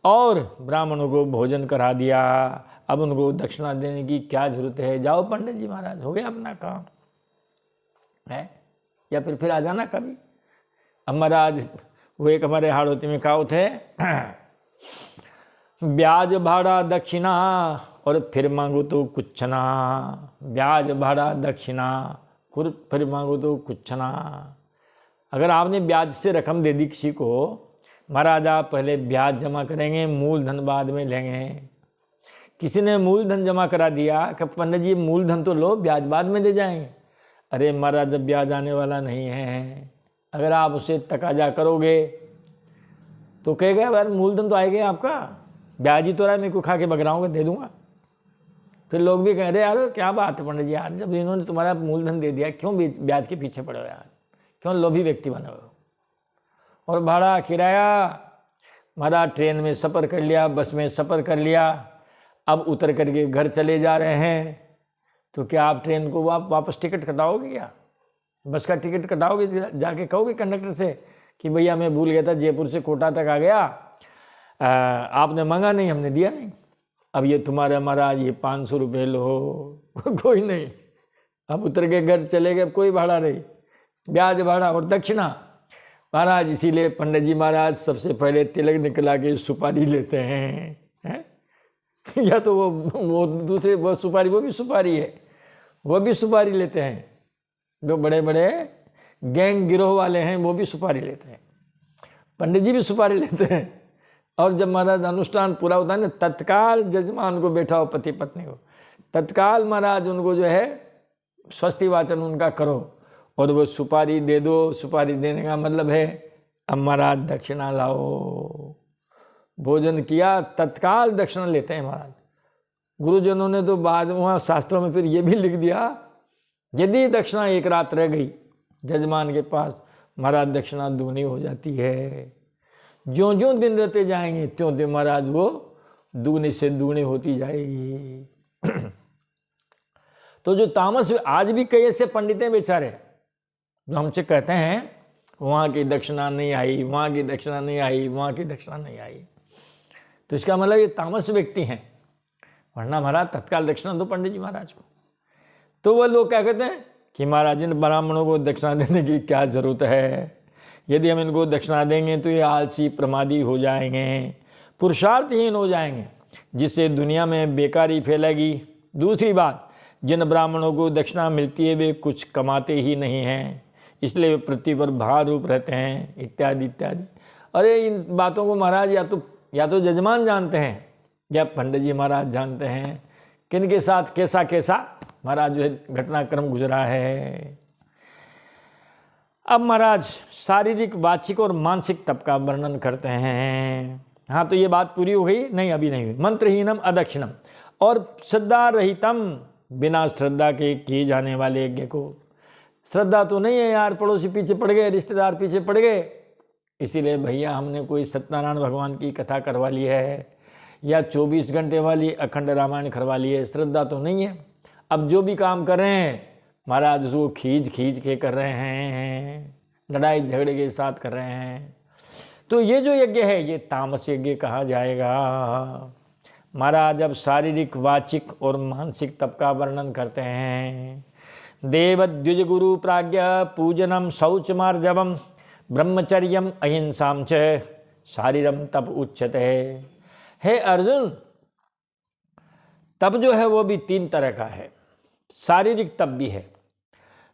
और ब्राह्मणों को भोजन करा दिया, अब उनको दक्षिणा देने की क्या जरूरत है। जाओ पंडित जी महाराज, हो गया अपना काम है, या फिर आ जाना कभी। अब महाराज वो एक हमारे हाड़ोती में कहावत है, ब्याज भाड़ा दक्षिणा और फिर मांगो तो कुछ ना, ब्याज भाड़ा दक्षिणा फिर मांगो तो कुछ ना। अगर आपने ब्याज से रकम दे दी किसी को, महाराज आप पहले ब्याज जमा करेंगे, मूलधन बाद में लेंगे। किसी ने मूलधन जमा करा दिया कि पंडित जी मूलधन तो लो, ब्याज बाद में दे जाएंगे। अरे महाराज जब ब्याज आने वाला नहीं है, अगर आप उसे तकाजा करोगे तो कहेगा यार मूलधन तो आएगा आपका, ब्याज ही तो रहा है, मेरे को खा के बगराऊंगा, दे दूंगा। फिर लोग भी कह रहे यार क्या बात है पंडित जी, यार जब इन्होंने तुम्हारा मूलधन दे दिया क्यों ब्याज के पीछे पड़े हो यार, क्यों लोभी व्यक्ति बने हो। और भाड़ा किराया, महाराज ट्रेन में सफ़र कर लिया, बस में सफ़र कर लिया, अब उतर करके घर चले जा रहे हैं, तो क्या आप ट्रेन को वापस टिकट कटाओगे, क्या बस का टिकट कटाओगे, जाके कहोगे कंडक्टर से कि भैया मैं भूल गया था, जयपुर से कोटा तक आ गया, आपने मांगा नहीं, हमने दिया नहीं, अब ये तुम्हारा महाराज ये 500 रुपये लो। कोई नहीं, अब उतर के घर चले गए, कोई भाड़ा नहीं, ब्याज भाड़ा और दक्षिणा। महाराज इसीलिए पंडित जी महाराज सबसे पहले तिलक निकला के सुपारी लेते हैं, या तो वो दूसरे वो सुपारी, वो भी सुपारी है, वो भी सुपारी लेते हैं। जो बड़े बड़े गैंग गिरोह वाले हैं वो भी सुपारी लेते हैं, पंडित जी भी सुपारी लेते हैं। और जब महाराज अनुष्ठान पूरा होता है ना, तत्काल जजमान को बैठाओ, पति पत्नी को तत्काल महाराज उनको जो है स्वस्ति वाचन उनका करो और वो सुपारी दे दो। सुपारी देने का मतलब है अब महाराज दक्षिणा लाओ। भोजन किया तत्काल दक्षिणा लेते हैं महाराज। गुरुजनों ने तो बाद वहाँ शास्त्रों में फिर ये भी लिख दिया, यदि दक्षिणा एक रात रह गई जजमान के पास, महाराज दक्षिणा दुगनी हो जाती है। ज्यों ज्यों दिन रहते जाएंगे त्यों त्यों महाराज वो दुगनी से दुगनी होती जाएगी। तो जो तामस, आज भी कई ऐसे पंडित हैं बेचारे जो हमसे कहते हैं वहाँ की दक्षिणा नहीं आई, वहाँ की दक्षिणा नहीं आई, वहाँ की दक्षिणा नहीं आई, तो इसका मतलब ये तामस व्यक्ति हैं, वरना महाराज तत्काल दक्षिणा दो पंडित जी महाराज को। तो वह लोग क्या कहते हैं कि महाराज इन ब्राह्मणों को दक्षिणा देने की क्या जरूरत है, यदि हम इनको दक्षिणा देंगे तो ये आलसी प्रमादी हो जाएंगे, पुरुषार्थहीन हो जाएंगे, जिससे दुनिया में बेकारी फैलेगी। दूसरी बात, जिन ब्राह्मणों को दक्षिणा मिलती है वे कुछ कमाते ही नहीं हैं, इसलिए वे पृथ्वी पर भार रूप रहते हैं, इत्यादि इत्यादि। अरे इन बातों को महाराज या तो जजमान जानते हैं या पंडित जी महाराज जानते हैं, किन के साथ कैसा कैसा महाराज जो है घटनाक्रम गुजरा है। अब महाराज शारीरिक, वाचिक और मानसिक तप का वर्णन करते हैं। हाँ, तो ये बात पूरी हो गई? नहीं, अभी नहीं हुई। मंत्रहीनम अदक्षिणम, और श्रद्धा रहितम, बिना श्रद्धा के किए जाने वाले यज्ञ को। श्रद्धा तो नहीं है यार, पड़ोसी पीछे पड़ गए, रिश्तेदार पीछे पड़ गए, इसीलिए भैया हमने कोई सत्यनारायण भगवान की कथा करवा ली है या 24 घंटे वाली अखंड रामायण करवा ली है। श्रद्धा तो नहीं है। अब जो भी काम कर रहे हैं महाराज उसको खींच के कर रहे हैं, लड़ाई झगड़े के साथ कर रहे हैं, तो ये जो यज्ञ है ये तामस यज्ञ कहा जाएगा। महाराज अब शारीरिक, वाचिक और मानसिक तप का वर्णन करते हैं। देव द्विज गुरु प्राज्ञ पूजनम शौच मार्जवम ब्रह्मचर्यम अहिंसाम च शारीरम तप उच्यते। हे अर्जुन, तप जो है वो भी 3 तरह का है। शारीरिक तप भी है,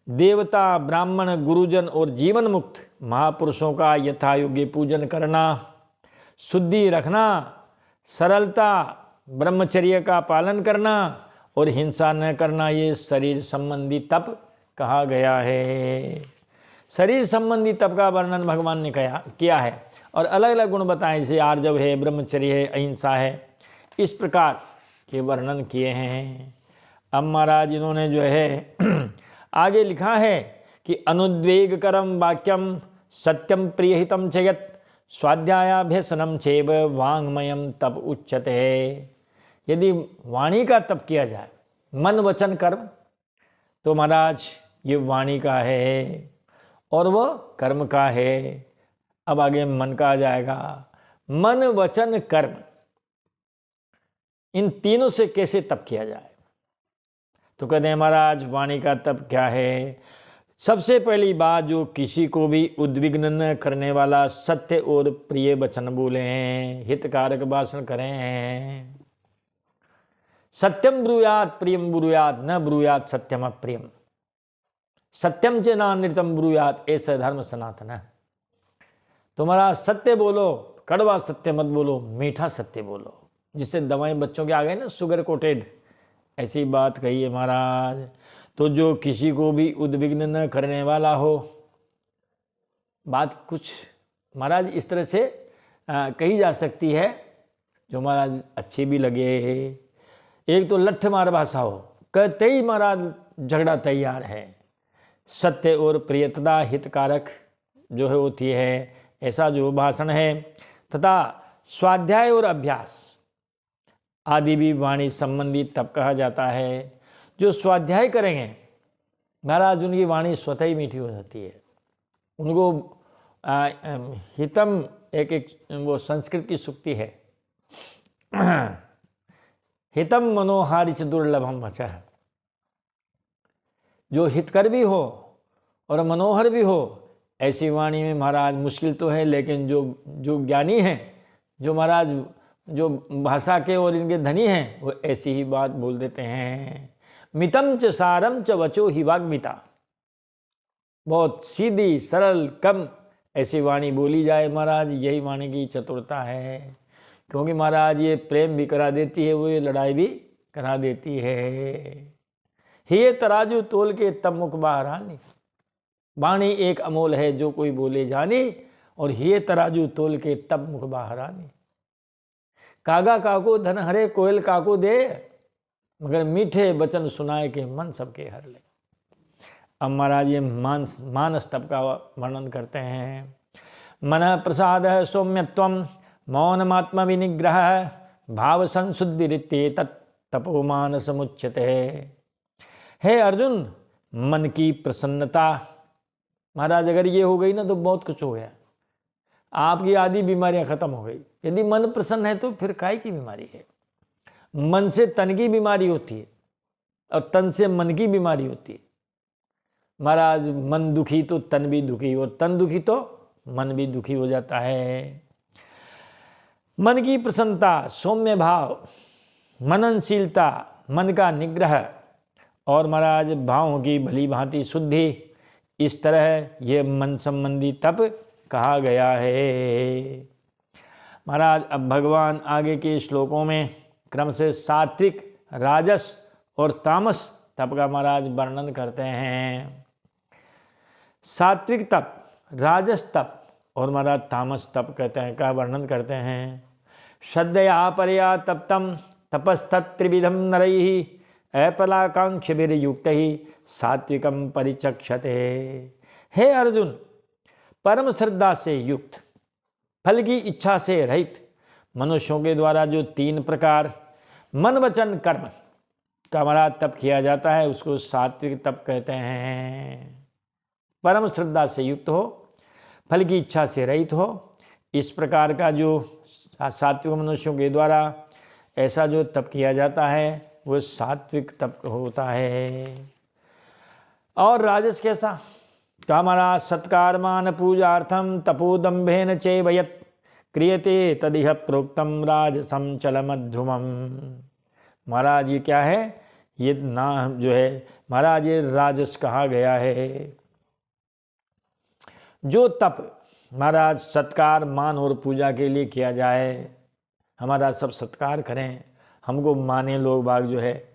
देवता, ब्राह्मण, गुरुजन और जीवन मुक्त महापुरुषों का यथा योग्य पूजन करना, शुद्धि रखना, सरलता, ब्रह्मचर्य का पालन करना और हिंसा न करना, ये शरीर संबंधी तप कहा गया है। शरीर संबंधी तप का वर्णन भगवान ने किया है और अलग अलग गुण बताएं, जैसे आर्जव है, ब्रह्मचर्य है, अहिंसा है, इस प्रकार के वर्णन किए हैं। अब महाराज इन्होंने जो है आगे लिखा है कि अनुद्वेगकरम वाक्यम सत्यम प्रियहितम चयत स्वाध्यायाभ्यसनम चैव वांग्मयम तप उच्यते है। यदि वाणी का तप किया जाए, मन वचन कर्म, तो महाराज ये वाणी का है और वह कर्म का है। अब आगे मन का आ जाएगा। मन वचन कर्म, इन तीनों से कैसे तप किया जाए? तो कहते हैं महाराज वाणी का तप क्या है? सबसे पहली बात, जो किसी को भी उद्विग्न न करने वाला सत्य और प्रिय वचन बोले हैं, हितकारक भाषण करें हैं। सत्यम ब्रूयात प्रियम ब्रूयात न ब्रूयात सत्यम अप्रियम, सत्यम च नानृतम ब्रूयात, ऐसा धर्म सनातन है। तुम्हारा सत्य बोलो, कड़वा सत्य मत बोलो, मीठा सत्य बोलो। जिससे दवाएं बच्चों के आ गए ना, शुगर कोटेड, ऐसी बात कही है महाराज। तो जो किसी को भी उद्विग्न न करने वाला हो, बात कुछ महाराज इस तरह से कही जा सकती है जो महाराज अच्छी भी लगे। एक तो लठ मार भाषा हो, कहते ही महाराज झगड़ा तैयार है। सत्य और प्रियतदा हितकारक जो है होती है, ऐसा जो भाषण है। तथा स्वाध्याय और अभ्यास आदि भी वाणी संबंधी तब कहा जाता है। जो स्वाध्याय करेंगे महाराज, उनकी वाणी स्वतः ही मीठी हो जाती है। उनको हितम एक वो संस्कृत की सूक्ति है, हितम मनोहारिच दुर्लभम वचः। जो हितकर भी हो और मनोहर भी हो, ऐसी वाणी में महाराज मुश्किल तो है, लेकिन जो ज्ञानी हैं, जो महाराज जो भाषा के और इनके धनी हैं, वो ऐसी ही बात बोल देते हैं। मितम च सारम च वचो ही वाग्मिता, बहुत सीधी सरल कम ऐसी वाणी बोली जाए महाराज, यही वाणी की चतुरता है। क्योंकि महाराज ये प्रेम भी करा देती है, वो ये लड़ाई भी करा देती है। हे तराजू तोल के तब मुख बाहरानी, वाणी एक अमोल है जो कोई बोले जानी, और हे तराजू तोल के तब मुख बाहरानी। कागा काको धन हरे कोयल काको दे, मगर मीठे वचन सुनाए के मन सबके हर ले। अब महाराज ये मानस तप का वर्णन करते हैं। मन प्रसाद सौम्यत्वम मौनमात्म विनिग्रह भाव संशुद्धि रित्ते तपो मानस मुच्यते। हे अर्जुन, मन की प्रसन्नता, महाराज अगर ये हो गई ना तो बहुत कुछ हो गया, आपकी आधी बीमारियां खत्म हो गई। यदि मन प्रसन्न है तो फिर काय की बीमारी है? मन से तन की बीमारी होती है और तन से मन की बीमारी होती है। महाराज मन दुखी तो तन भी दुखी, और तन दुखी तो मन भी दुखी हो जाता है। मन की प्रसन्नता, सौम्य भाव, मननशीलता, मन का निग्रह और महाराज भावों की भली भांति शुद्धि, इस तरह ये मन संबंधी तप कहा गया है। महाराज अब भगवान आगे के श्लोकों में क्रम से सात्विक, राजस और तामस तप का महाराज वर्णन करते हैं। सात्विक तप, राजस तप और महाराज तामस तप कहते हैं का वर्णन करते हैं। श्रद्धया परया तप्तम तपस्तत्त्रिविधम नरैः अपलाकांक्षभिर्युक्त ही सात्विकम परिचक्षते। हे अर्जुन, परम श्रद्धा से युक्त, फल की इच्छा से रहित मनुष्यों के द्वारा जो 3 प्रकार मन वचन कर्म का महाराज तप किया जाता है, उसको सात्विक तप कहते हैं। परम श्रद्धा से युक्त हो, फल की इच्छा से रहित हो, इस प्रकार का जो सात्विक मनुष्यों के द्वारा ऐसा जो तप किया जाता है वो सात्विक तप होता है। और राजस कैसा? तो हमारा सत्कार मान पूजार्थम तपोदम्भेन चेवयत् क्रियते तदिह प्रोक्तम राजसम चलमध्युमम। महाराज ये क्या है? ये ना जो है महाराज ये राजस कहा गया है। जो तप महाराज सत्कार मान और पूजा के लिए किया जाए, हमारा सब सत्कार करें, हमको माने लोग बाग जो है,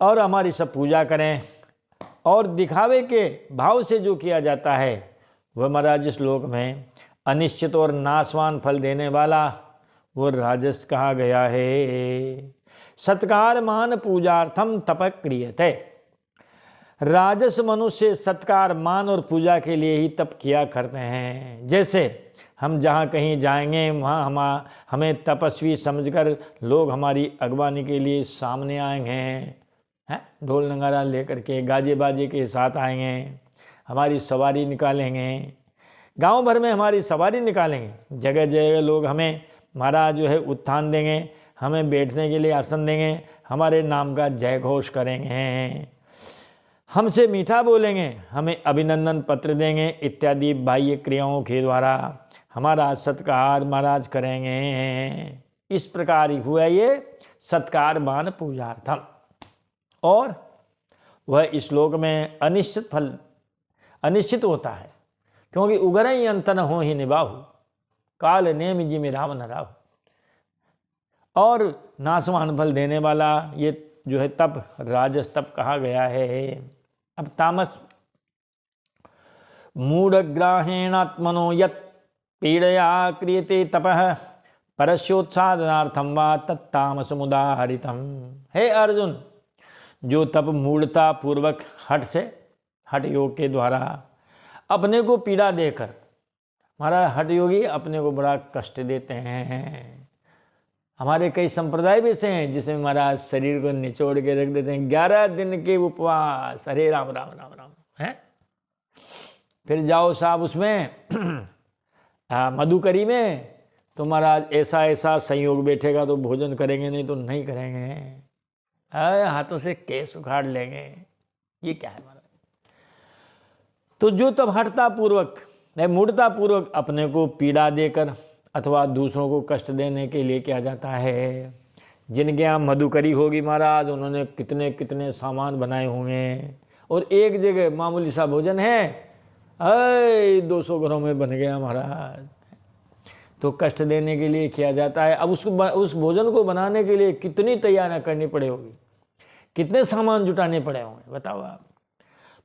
और हमारी सब पूजा करें, और दिखावे के भाव से जो किया जाता है वह महाराज इस श्लोक में अनिश्चित और नाशवान फल देने वाला वो राजस कहा गया है। सत्कार मान पूजार्थम तप क्रियते। राजस मनुष्य सत्कार मान और पूजा के लिए ही तप किया करते हैं। जैसे हम जहाँ कहीं जाएंगे वहाँ हमें तपस्वी समझकर लोग हमारी अगवानी के लिए सामने आएंगे, हैं, ढोल नगारा लेकर के गाजे बाजे के साथ आएंगे, हमारी सवारी निकालेंगे, गांव भर में हमारी सवारी निकालेंगे, जगह जगह लोग हमें महाराज जो है उत्थान देंगे, हमें बैठने के लिए आसन देंगे, हमारे नाम का जय घोष करेंगे, हमसे मीठा बोलेंगे, हमें अभिनंदन पत्र देंगे इत्यादि बाह्य क्रियाओं के द्वारा हमारा सत्कार महाराज करेंगे। इस प्रकार ही हुआ ये सत्कार मान पूजार्थम। और वह इस श्लोक में अनिश्चित फल अनिश्चित होता है, क्योंकि उगर ही अंत न हो ही निभाहु, काल नेम जी में रावण राहु। और नाशवान फल देने वाला ये जो है तप राजस तप कहा गया है। अब तामस मूढ़ग्राहेणात्मनो यत् पीड़या क्रियते तपः परस्योत्साधनार्थम वा तत्तामसमुदाहरितम। हे अर्जुन, जो तप मूढ़ता पूर्वक हठ योग के द्वारा अपने को पीड़ा देकर, हमारा हठ योगी अपने को बड़ा कष्ट देते हैं। हमारे कई संप्रदाय भी से हैं जिसमें महाराज शरीर को निचोड़ के रख देते हैं, 11 दिन के उपवास, हरे राम राम राम राम है। फिर जाओ साहब उसमें मधुकरी में, तो महाराज ऐसा ऐसा संयोग बैठेगा तो भोजन करेंगे, नहीं तो नहीं करेंगे, हाथों से केस उखाड़ लेंगे। ये क्या है महाराज? तो जो तब हठता पूर्वक मूढ़ता पूर्वक अपने को पीड़ा देकर अथवा दूसरों को कष्ट देने के लिए किया जाता है। जिनके यहाँ मधुकरी होगी महाराज, उन्होंने कितने कितने सामान बनाए होंगे, और एक जगह मामूली सा भोजन है 200 घरों में बन गया महाराज, तो कष्ट देने के लिए किया जाता है। अब उस भोजन को बनाने के लिए कितनी तैयारियां करनी पड़े होगी, कितने सामान जुटाने पड़े होंगे, बताओ आप।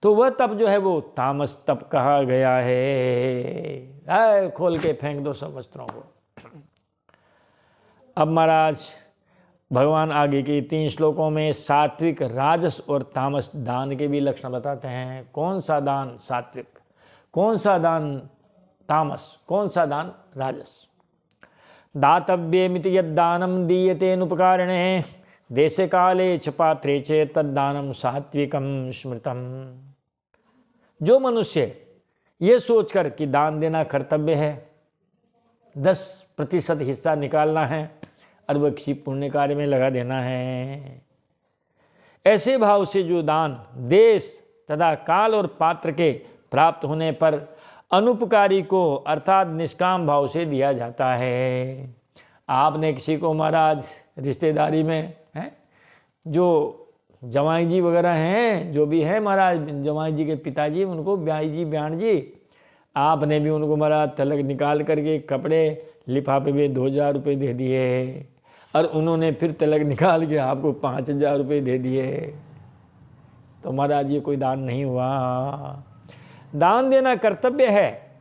तो वह तप जो है वो तामस तप कहा गया है। खोल के फेंक दो सब वस्त्रों को। अब महाराज भगवान आगे के 3 श्लोकों में सात्विक, राजस और तामस दान के भी लक्षण बताते हैं। कौन सा दान सात्विक, कौन सा दान तामस, कौन सा दान राजस। दातव्येमिति यद्दानं दीयतेनुपकारिणे देशे काले च पात्रे च तद्दानं सात्विकं स्मृतम्। जो मनुष्य ये सोचकर कि दान देना कर्तव्य है, 10% हिस्सा निकालना है और वह किसी पुण्य कार्य में लगा देना है, ऐसे भाव से जो दान देश तथा काल और पात्र के प्राप्त होने पर अनुपकारी को अर्थात निष्काम भाव से दिया जाता है। आपने किसी को महाराज रिश्तेदारी में हैं, जो जवाई जी वगैरह हैं, जो भी हैं महाराज, जवाई जी के पिताजी, उनको ब्याई जी बयान जी, आपने भी उनको महाराज तलक निकाल करके कपड़े लिफाफे में 2000 रुपये दे दिए, और उन्होंने फिर तलक निकाल के आपको 5000 रुपये दे दिए, तो महाराज ये कोई दान नहीं हुआ। दान देना कर्तव्य है।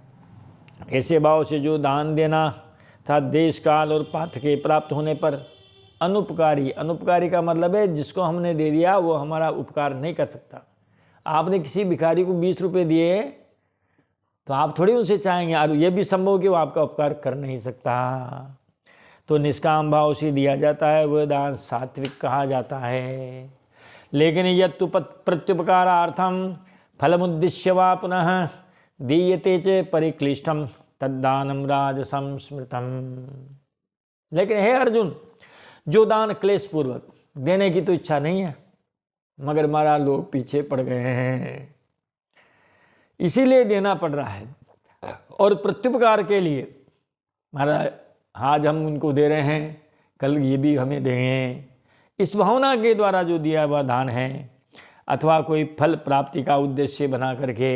ऐसे भाव से जो दान देना था देश काल और पात्र के प्राप्त होने पर अनुपकारी, अनुपकारी का मतलब है जिसको हमने दे दिया वो हमारा उपकार नहीं कर सकता। आपने किसी भिखारी को 20 रुपये दिए तो आप थोड़ी उनसे चाहेंगे, और ये भी संभव कि वो आपका उपकार कर नहीं सकता। तो निष्काम भाव से दिया जाता है, वह दान सात्विक कहा जाता है। लेकिन यत्तु प्रत्युपकारार्थम फलमुद्दिश्य वा पुनः दीयते च परिक्लिष्टम तद्दानम राजसं स्मृतम। लेकिन हे अर्जुन, जो दान क्लेश पूर्वक देने की तो इच्छा नहीं है, मगर हमारा लोग पीछे पड़ गए हैं, इसीलिए देना पड़ रहा है, और प्रत्युपकार के लिए हमारा आज हम उनको दे रहे हैं, कल ये भी हमें देंगे, इस भावना के द्वारा जो दिया हुआ दान है, अथवा कोई फल प्राप्ति का उद्देश्य बना करके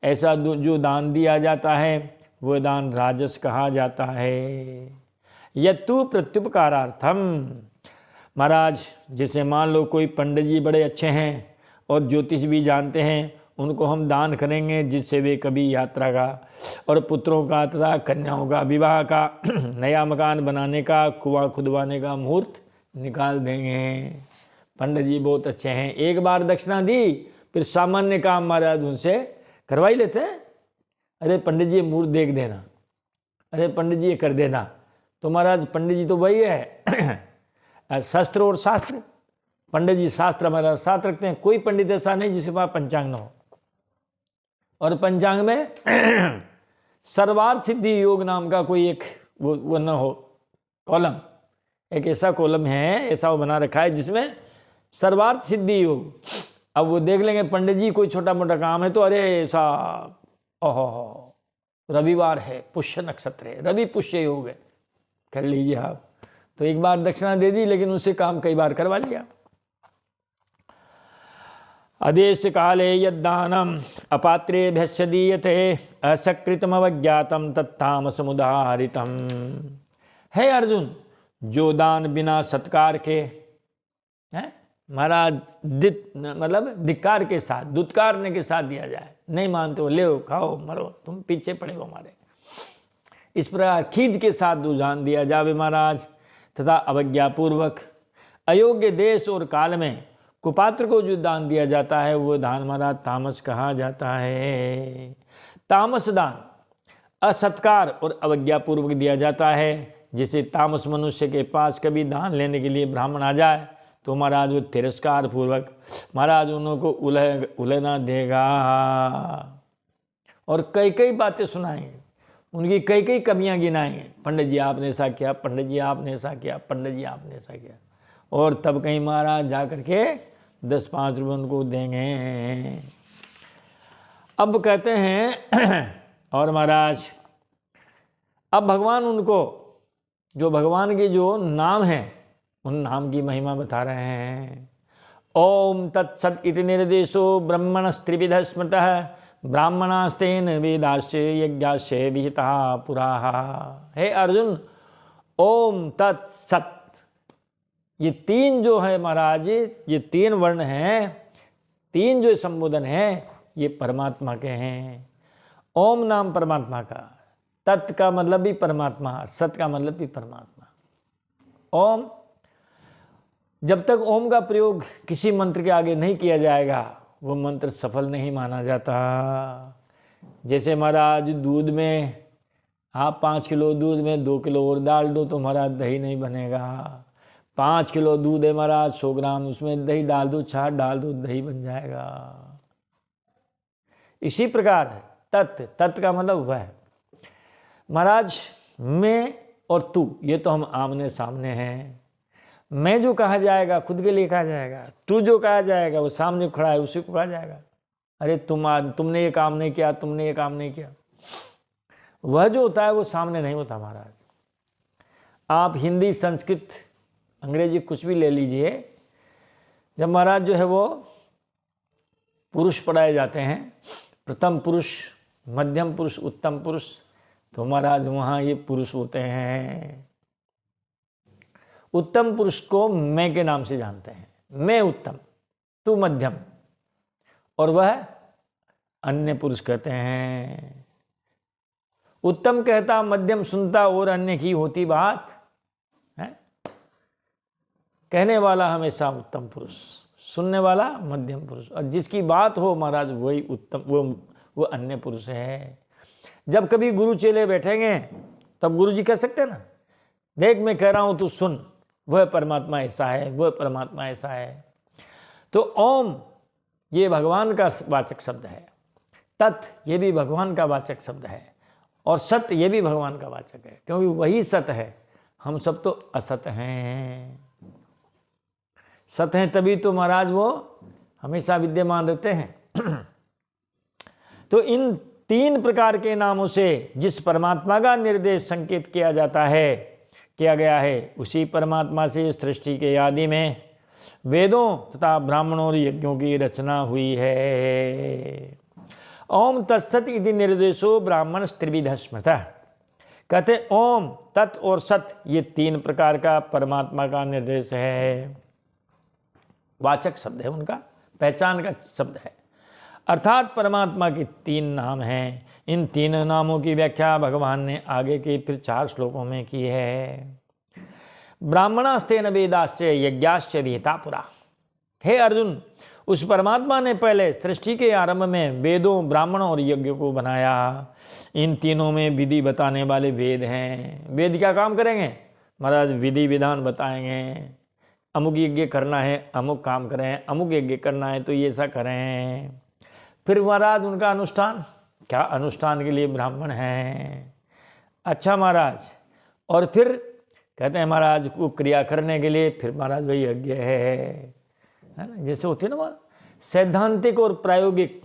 ऐसा जो दान दिया जाता है वह दान राजस कहा जाता है। यत्तु प्रत्युपकारार्थम। महाराज जैसे मान लो कोई पंडित जी बड़े अच्छे हैं और ज्योतिष भी जानते हैं, उनको हम दान करेंगे, जिससे वे कभी यात्रा का और पुत्रों का तथा कन्याओं का विवाह का, नया मकान बनाने का, कुआं खुदवाने का मुहूर्त निकाल देंगे। पंडित जी बहुत अच्छे हैं, एक बार दक्षिणा दी फिर सामान्य काम महाराज उनसे करवा ही लेते हैं। अरे पंडित जी मुहूर्त देख देना, अरे पंडित जी ये कर देना। तो महाराज पंडित जी तो वही है शस्त्र और शास्त्र। पंडित जी शास्त्र हमारा साथ रखते हैं। कोई पंडित ऐसा नहीं जिसके पास पंचांग न हो। और पंचांग में सर्वार्थ सिद्धि योग नाम का कोई एक वो न हो कॉलम, एक ऐसा कॉलम है, ऐसा वो बना रखा है जिसमें सर्वार्थ सिद्धि योग। अब वो देख लेंगे पंडित जी कोई छोटा मोटा काम है तो अरे ऐसा ओहो रविवार है, पुष्य नक्षत्र है, रवि पुष्य योग है, कर लीजिए आप। तो एक बार दक्षिणा दे दी लेकिन उससे काम कई बार करवा लिया। अदेश काले यद्दानम अपात्रेभ्यश्च दीयते असकृतम अवज्ञातम तत्तामसमुदाहरितम। है अर्जुन, जो दान बिना सत्कार के है महाराज मतलब धिक्कार के साथ, दुत्कारने के साथ दिया जाए, नहीं मानते हो ले खाओ मरो, तुम पीछे पड़े हो हमारे, इस प्रकार खींच के साथ दान दिया जावे महाराज। तथा अवज्ञापूर्वक अयोग्य देश और काल में कुपात्र को जो दान दिया जाता है वो दान महाराज तामस कहा जाता है। तामस दान असत्कार और अवज्ञापूर्वक दिया जाता है। जैसे तामस मनुष्य के पास कभी दान लेने के लिए ब्राह्मण आ जाए तो महाराज वो तिरस्कार पूर्वक महाराज उनको उलझना देगा और कई कई बातें सुनाएंगे, उनकी कई कई कमियां गिनाएंगे। पंडित जी आपने ऐसा किया, पंडित जी आपने ऐसा किया, पंडित जी आपने ऐसा किया। और तब कहीं महाराज जा करके 10-5 रुपये उनको देंगे। अब कहते हैं और महाराज अब भगवान उनको जो भगवान के जो नाम हैं उन नाम की महिमा बता रहे हैं। ओम तत्सत इति निर्देशो ब्रह्मणस्त्रिविध स्मृतः ब्राह्मणास्तेन वेदाश्च यज्ञाश्च विहिता पुराः। हे अर्जुन, ओम तत्सत, ये 3 जो है महाराज, ये 3 वर्ण हैं, 3 जो संबोधन हैं ये परमात्मा के हैं। ओम नाम परमात्मा का, तत् का मतलब भी परमात्मा, सत का मतलब भी परमात्मा। ओम, जब तक ओम का प्रयोग किसी मंत्र के आगे नहीं किया जाएगा वो मंत्र सफल नहीं माना जाता। जैसे महाराज दूध में आप 5 किलो दूध में 2 किलो और डाल दो तो महाराज दही नहीं बनेगा। 5 किलो दूध है महाराज, 100 ग्राम उसमें दही डाल दो, छाछ डाल दो, दही बन जाएगा। इसी प्रकार तत् का मतलब वह महाराज मैं और तू, ये तो हम आमने सामने हैं। मैं जो कहा जाएगा खुद के लिए कहा जाएगा, तू जो कहा जाएगा वो सामने खड़ा है उसी को कहा जाएगा। अरे तुमने ये काम नहीं किया, तुमने ये काम नहीं किया, वह जो होता है वो सामने नहीं होता महाराज। आप हिंदी, संस्कृत, अंग्रेजी कुछ भी ले लीजिए, जब महाराज जो है वो पुरुष पढ़ाए जाते हैं, प्रथम पुरुष, मध्यम पुरुष, उत्तम पुरुष, तो महाराज वहाँ ये पुरुष होते हैं। उत्तम पुरुष को मैं के नाम से जानते हैं, मैं उत्तम, तू मध्यम, और वह अन्य पुरुष कहते हैं। उत्तम कहता, मध्यम सुनता और अन्य की होती बात है। कहने वाला हमेशा उत्तम पुरुष, सुनने वाला मध्यम पुरुष, और जिसकी बात हो महाराज वही उत्तम, वो अन्य पुरुष है। जब कभी गुरु चेले बैठेंगे तब गुरु जी कह सकते हैं ना, देख मैं कह रहा हूं तू सुन, वह परमात्मा ऐसा है, वह परमात्मा ऐसा है। तो ओम ये भगवान का वाचक शब्द है, तत् ये भी भगवान का वाचक शब्द है, और सत्य ये भी भगवान का वाचक है, क्योंकि वही सत्य है। हम सब तो असत हैं, सत्य हैं तभी तो महाराज वो हमेशा विद्यमान रहते हैं। तो इन 3 प्रकार के नामों से जिस परमात्मा का निर्देश संकेत किया जाता है, किया गया है, उसी परमात्मा से सृष्टि के आदि में वेदों तथा ब्राह्मणों और यज्ञों की रचना हुई है। ओम तत्सत इति निर्देशो ब्राह्मण त्रिविध स्मृतः। कहते ओम, तत् और सत ये 3 प्रकार का परमात्मा का निर्देश है, वाचक शब्द है, उनका पहचान का शब्द है। अर्थात परमात्मा के 3 नाम हैं। इन 3 नामों की व्याख्या भगवान ने आगे के फिर 4 श्लोकों में की है। ब्राह्मणास्तेन वेदाश्च यज्ञाश्च विहिता पुरा। हे अर्जुन, उस परमात्मा ने पहले सृष्टि के आरंभ में वेदों, ब्राह्मणों और यज्ञ को बनाया। इन तीनों में विधि बताने वाले वेद हैं। वेद क्या काम करेंगे? महाराज विधि विधान बताएंगे। अमुक यज्ञ करना है, अमुक काम करें, अमुक यज्ञ करना है तो ये ऐसा करें। फिर महाराज उनका अनुष्ठान, क्या अनुष्ठान के लिए ब्राह्मण हैं। अच्छा महाराज, और फिर कहते हैं महाराज को क्रिया करने के लिए फिर महाराज वही यज्ञ है ना। जैसे होती है ना सैद्धांतिक और प्रायोगिक,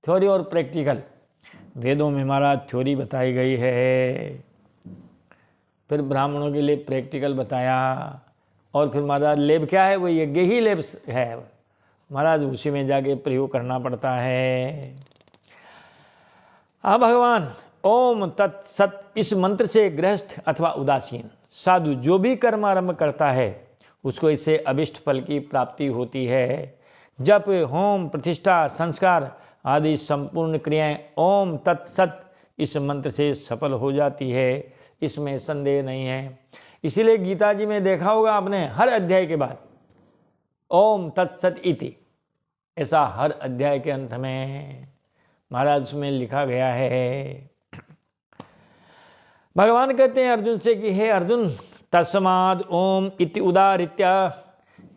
थ्योरी और प्रैक्टिकल। वेदों में महाराज थ्योरी बताई गई है, फिर ब्राह्मणों के लिए प्रैक्टिकल बताया, और फिर महाराज लेब क्या है? वो यज्ञ ही लेब है महाराज, उसी में जाके प्रयोग करना पड़ता है। भगवान ओम तत्सत, इस मंत्र से गृहस्थ अथवा उदासीन साधु जो भी कर्म आरंभ करता है उसको इससे अभिष्ट फल की प्राप्ति होती है। जप, होम, प्रतिष्ठा, संस्कार आदि संपूर्ण क्रियाएं ओम तत्सत इस मंत्र से सफल हो जाती है, इसमें संदेह नहीं है। इसीलिए गीता जी में देखा होगा आपने, हर अध्याय के बाद ओम तत्सत इति, ऐसा हर अध्याय के अंत में महाराज उसमें लिखा गया है। भगवान कहते हैं अर्जुन से कि हे अर्जुन, तस्माद् ओम इति उदाहृत्य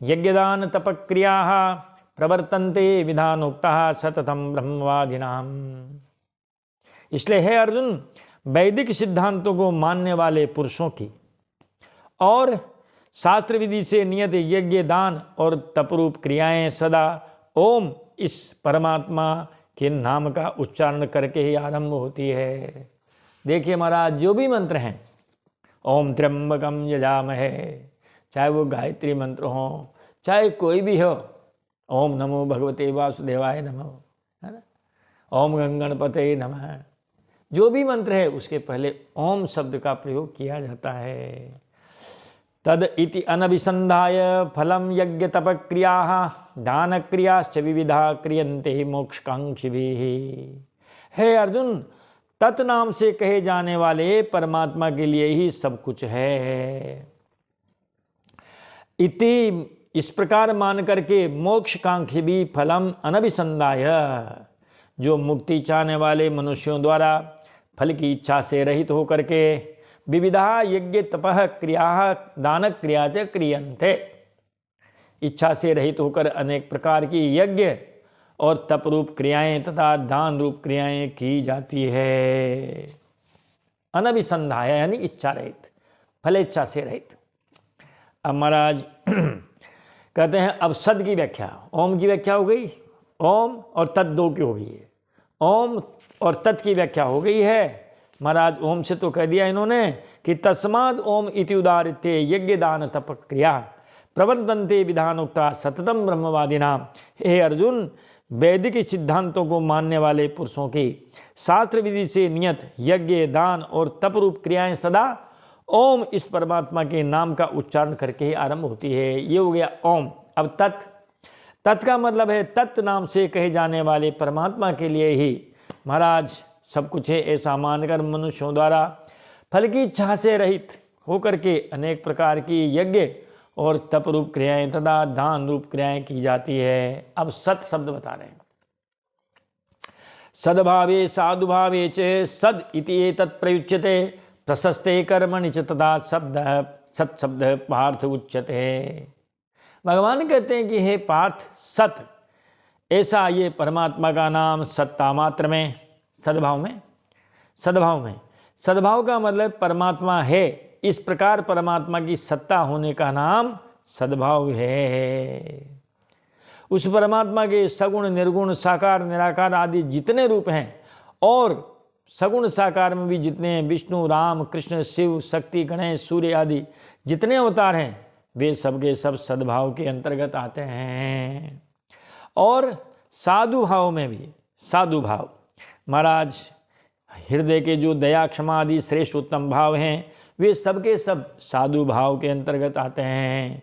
यज्ञदान तपक्रिया प्रवर्तन्ते विधानोक्तः सततम ब्रह्मवादिनाम। इसलिए हे अर्जुन, वैदिक सिद्धांतों को मानने वाले पुरुषों की और शास्त्र विधि से नियत यज्ञ, दान और तपरूप क्रियाएं सदा ओम इस परमात्मा के नाम का उच्चारण करके ही आरंभ होती है। देखिए महाराज, जो भी मंत्र हैं, ओम त्र्यंबकम यजामहे, चाहे वो गायत्री मंत्र हो, चाहे कोई भी हो, ओम नमो भगवते वासुदेवाय नमः, है ना, ओम गंगणपते नमः, जो भी मंत्र है उसके पहले ओम शब्द का प्रयोग किया जाता है। तद इति अनभिसंधाय फलम यज्ञ तप क्रिया दान क्रियाश्च विविधा क्रियन्ते मोक्षकांक्षिभिः। हे अर्जुन, तत् नाम से कहे जाने वाले परमात्मा के लिए ही सब कुछ है। इति इस प्रकार मान करके मोक्षकांक्षी भी फलम अनभिसंधाय, जो मुक्ति चाहने वाले मनुष्यों द्वारा फल की इच्छा से रहित होकर के विविधा यज्ञ तपः क्रिया दान क्रिया च क्रियन्ते, इच्छा से रहित होकर अनेक प्रकार की यज्ञ और तप रूप क्रियाएं तथा दान रूप क्रियाएं की जाती है। अनभिसंधाय यानी इच्छा रहित, फलेच्छा से रहित। अब महाराज कहते हैं, अब सद की व्याख्या, ओम की व्याख्या हो गई, ओम और तत् दो की हो गई है। ओम और तत् की व्याख्या हो गई है। महाराज ओम से तो कह दिया इन्होंने कि तस्माद ओम इति उदाहृत्य यज्ञ दान तप क्रिया प्रवर्तन्ते विधानोक्ता सततम ब्रह्मवादिनाम। हे अर्जुन, वैदिक सिद्धांतों को मानने वाले पुरुषों की शास्त्र विधि से नियत यज्ञ, दान और तप रूप क्रियाएं सदा ओम इस परमात्मा के नाम का उच्चारण करके ही आरंभ होती है। ये हो गया ओम। अब तत्, तत् का मतलब है तत् नाम से कहे जाने वाले परमात्मा के लिए ही महाराज सब कुछ है, ऐसा मानकर मनुष्यों द्वारा फल की इच्छा से रहित होकर के अनेक प्रकार की यज्ञ और तप रूप क्रियाएं तथा दान रूप क्रियाएं की जाती है। अब सत शब्द बता रहे हैं। सद्भावे साधुभावे च सद इति एतत् प्रयुच्यते प्रशस्ते कर्मणि च तथा शब्द सत शब्द पार्थ उच्यते। भगवान कहते हैं कि हे पार्थ, सत ऐसा ये परमात्मा का नाम सत्ता मात्र में, सद्भाव में, सद्भाव में, सद्भाव का मतलब परमात्मा है। इस प्रकार परमात्मा की सत्ता होने का नाम सद्भाव है। उस परमात्मा के सगुण, निर्गुण, साकार, निराकार आदि जितने रूप हैं और सगुण साकार में भी जितने हैं, विष्णु, राम, कृष्ण, शिव, शक्ति, गणेश, सूर्य आदि जितने अवतार हैं, वे सबके सब सद्भाव के अंतर्गत आते हैं। और साधु भाव में भी, साधु भाव महाराज हृदय के जो दया, क्षमा आदि श्रेष्ठ उत्तम भाव हैं, वे सबके सब साधु भाव के अंतर्गत आते हैं।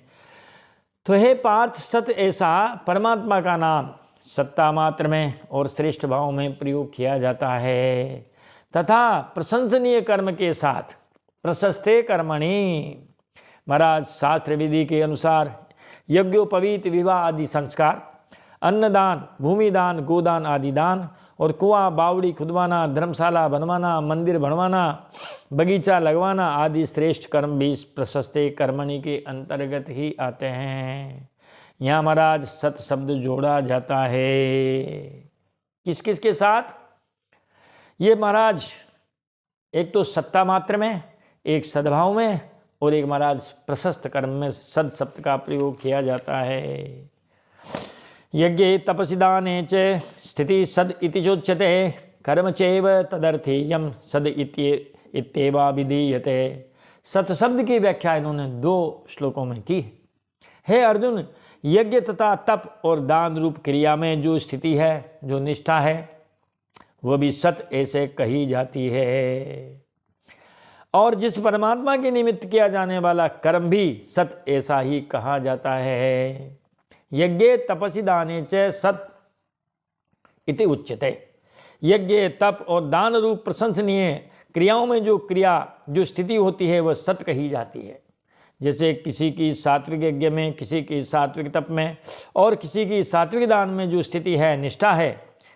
तो हे पार्थ, सत ऐसा परमात्मा का नाम सत्ता मात्र में और श्रेष्ठ भाव में प्रयोग किया जाता है तथा प्रशंसनीय कर्म के साथ प्रशस्ते कर्मणि महाराज शास्त्र विधि के अनुसार यज्ञोपवीत विवाह आदि संस्कार, अन्नदान, भूमिदान, गोदान आदि दान और कुआं बावड़ी खुदवाना, धर्मशाला बनवाना, मंदिर बनवाना, बगीचा लगवाना आदि श्रेष्ठ कर्म भी प्रशस्ते कर्मणि के अंतर्गत ही आते हैं। यहाँ महाराज सत शब्द जोड़ा जाता है। किस किस के साथ? ये महाराज एक तो सत्ता मात्र में, एक सद्भाव में और एक महाराज प्रशस्त कर्म में सद शब्द का प्रयोग किया जाता है। यज्ञे तपसि दाने च स्थिति सद इति चोच्यते कर्म चैव तदर्थेयम सद इत्येवा विधीयते। सत शब्द की व्याख्या इन्होंने 2 श्लोकों में की। हे अर्जुन, यज्ञ तथा तप और दान रूप क्रिया में जो स्थिति है, जो निष्ठा है, वह भी सत ऐसे कही जाती है। और जिस परमात्मा के निमित्त किया जाने वाला कर्म भी सत ऐसा ही कहा जाता है। यज्ञे तपसि दाने च सत इति उच्यते। यज्ञ, तप और दान रूप प्रशंसनीय क्रियाओं में जो क्रिया, जो स्थिति होती है, वह सत कही जाती है। जैसे किसी की सात्विक यज्ञ में, किसी की सात्विक तप में और किसी की सात्विक दान में जो स्थिति है, निष्ठा है,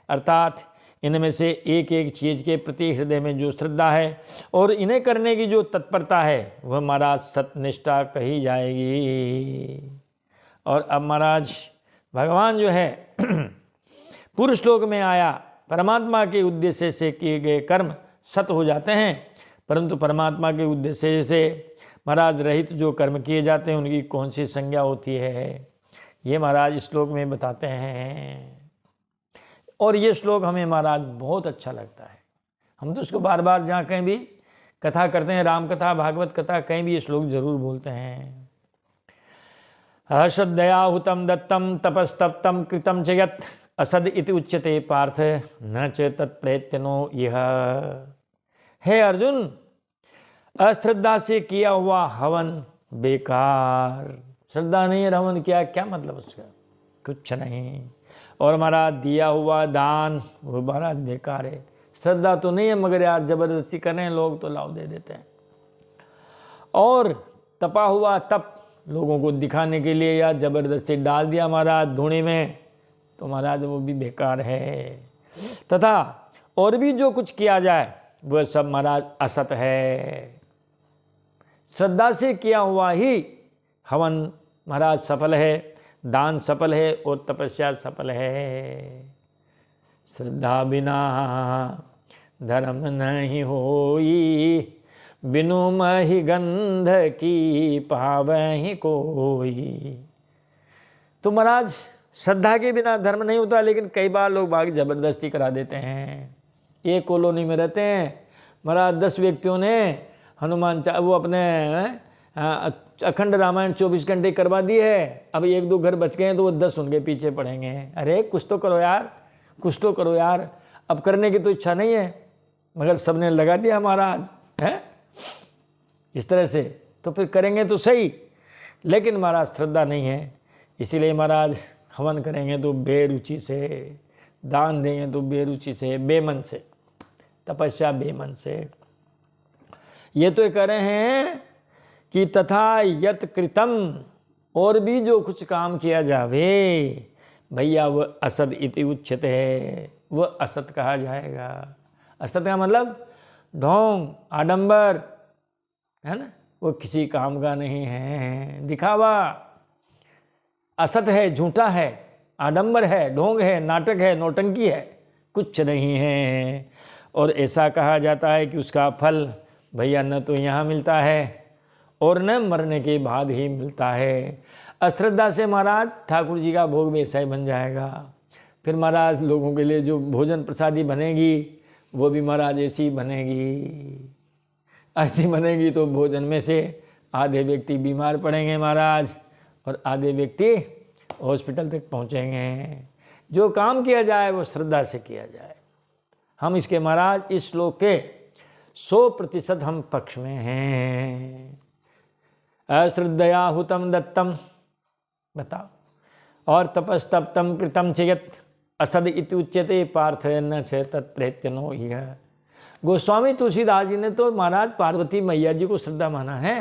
अर्थात इनमें से एक एक चीज़ के प्रति हृदय में जो श्रद्धा है और इन्हें करने की जो तत्परता है, वह महाराज सतनिष्ठा कही जाएगी। और अब महाराज भगवान जो है पूर्व श्लोक में आया, परमात्मा के उद्देश्य से किए गए कर्म सत हो जाते हैं, परंतु परमात्मा के उद्देश्य से महाराज रहित जो कर्म किए जाते हैं उनकी कौन सी संज्ञा होती है, ये महाराज इस श्लोक में बताते हैं। और ये श्लोक हमें महाराज बहुत अच्छा लगता है। हम तो उसको बार बार जहाँ कहीं भी कथा करते हैं, राम कथा, भागवत कथा, कहीं भी ये श्लोक जरूर बोलते हैं। अश्रद्धया हुतम दत्तम तपस्तप्तम कृतम च यत् असद इति उच्यते पार्थ न च तत्प्रयत्नो यह। हे अर्जुन, अश्रद्धा से किया हुआ हवन बेकार। श्रद्धा नहीं है, हवन किया, क्या मतलब उसका? कुछ नहीं। और महाराज दिया हुआ दान वो महाराज बेकार है। श्रद्धा तो नहीं है, मगर यार जबरदस्ती कर रहे हैं लोग तो लाभ दे देते हैं। और तपा हुआ तप लोगों को दिखाने के लिए या जबरदस्ती डाल दिया महाराज धूणी में, तो महाराज वो भी बेकार है। तथा और भी जो कुछ किया जाए वह सब महाराज असत है। श्रद्धा से किया हुआ ही हवन महाराज सफल है, दान सफल है और तपस्या सफल है। श्रद्धा बिना धर्म नहीं होई, बिनु महि गंध की पावहि कोई। तो महाराज श्रद्धा के बिना धर्म नहीं होता, लेकिन कई बार लोग भाग जबरदस्ती करा देते हैं। एक कॉलोनी में रहते हैं महाराज, 10 व्यक्तियों ने हनुमान वो अपने अखंड रामायण 24 घंटे करवा दी है। अब 1-2 घर बच गए हैं तो वो 10 उनके पीछे पड़ेंगे। अरे कुछ तो करो यार, कुछ तो करो यार। अब करने की तो इच्छा नहीं है, मगर सबने लगा दिया महाराज है इस तरह से, तो फिर करेंगे तो सही, लेकिन महाराज श्रद्धा नहीं है। इसीलिए महाराज हवन करेंगे तो बेरुचि से, दान देंगे तो बेरुचि से, बेमन से, तपस्या बेमन से। ये तो कह रहे हैं कि तथा यत कृतम, और भी जो कुछ काम किया जावे भैया वह असद इति उच्यते है, वह असत कहा जाएगा। असत का मतलब ढोंग, आडंबर है ना, वो किसी काम का नहीं है। दिखावा असत है, झूठा है, आडंबर है, ढोंग है, नाटक है, नौटंकी है, कुछ नहीं है। और ऐसा कहा जाता है कि उसका फल भैया न तो यहाँ मिलता है और न मरने के बाद ही मिलता है। अश्रद्धा से महाराज ठाकुर जी का भोग वैसा ही बन जाएगा। फिर महाराज लोगों के लिए जो भोजन प्रसादी बनेगी वो भी महाराज ऐसी बनेगी, ऐसी बनेगी तो भोजन में से आधे व्यक्ति बीमार पड़ेंगे महाराज और आधे व्यक्ति हॉस्पिटल तक पहुँचेंगे। जो काम किया जाए वो श्रद्धा से किया जाए। हम इसके महाराज इस श्लोक के 100% हम पक्ष में हैं। अश्रद्धया हुतम दत्तम, बताओ, और तपस्तप्तम कृतम चेयत, असद इति उच्यते पार्थ न छ तत्प्रेत्य नो यह। गोस्वामी तुलसीदास जी ने तो महाराज पार्वती मैया जी को श्रद्धा माना है।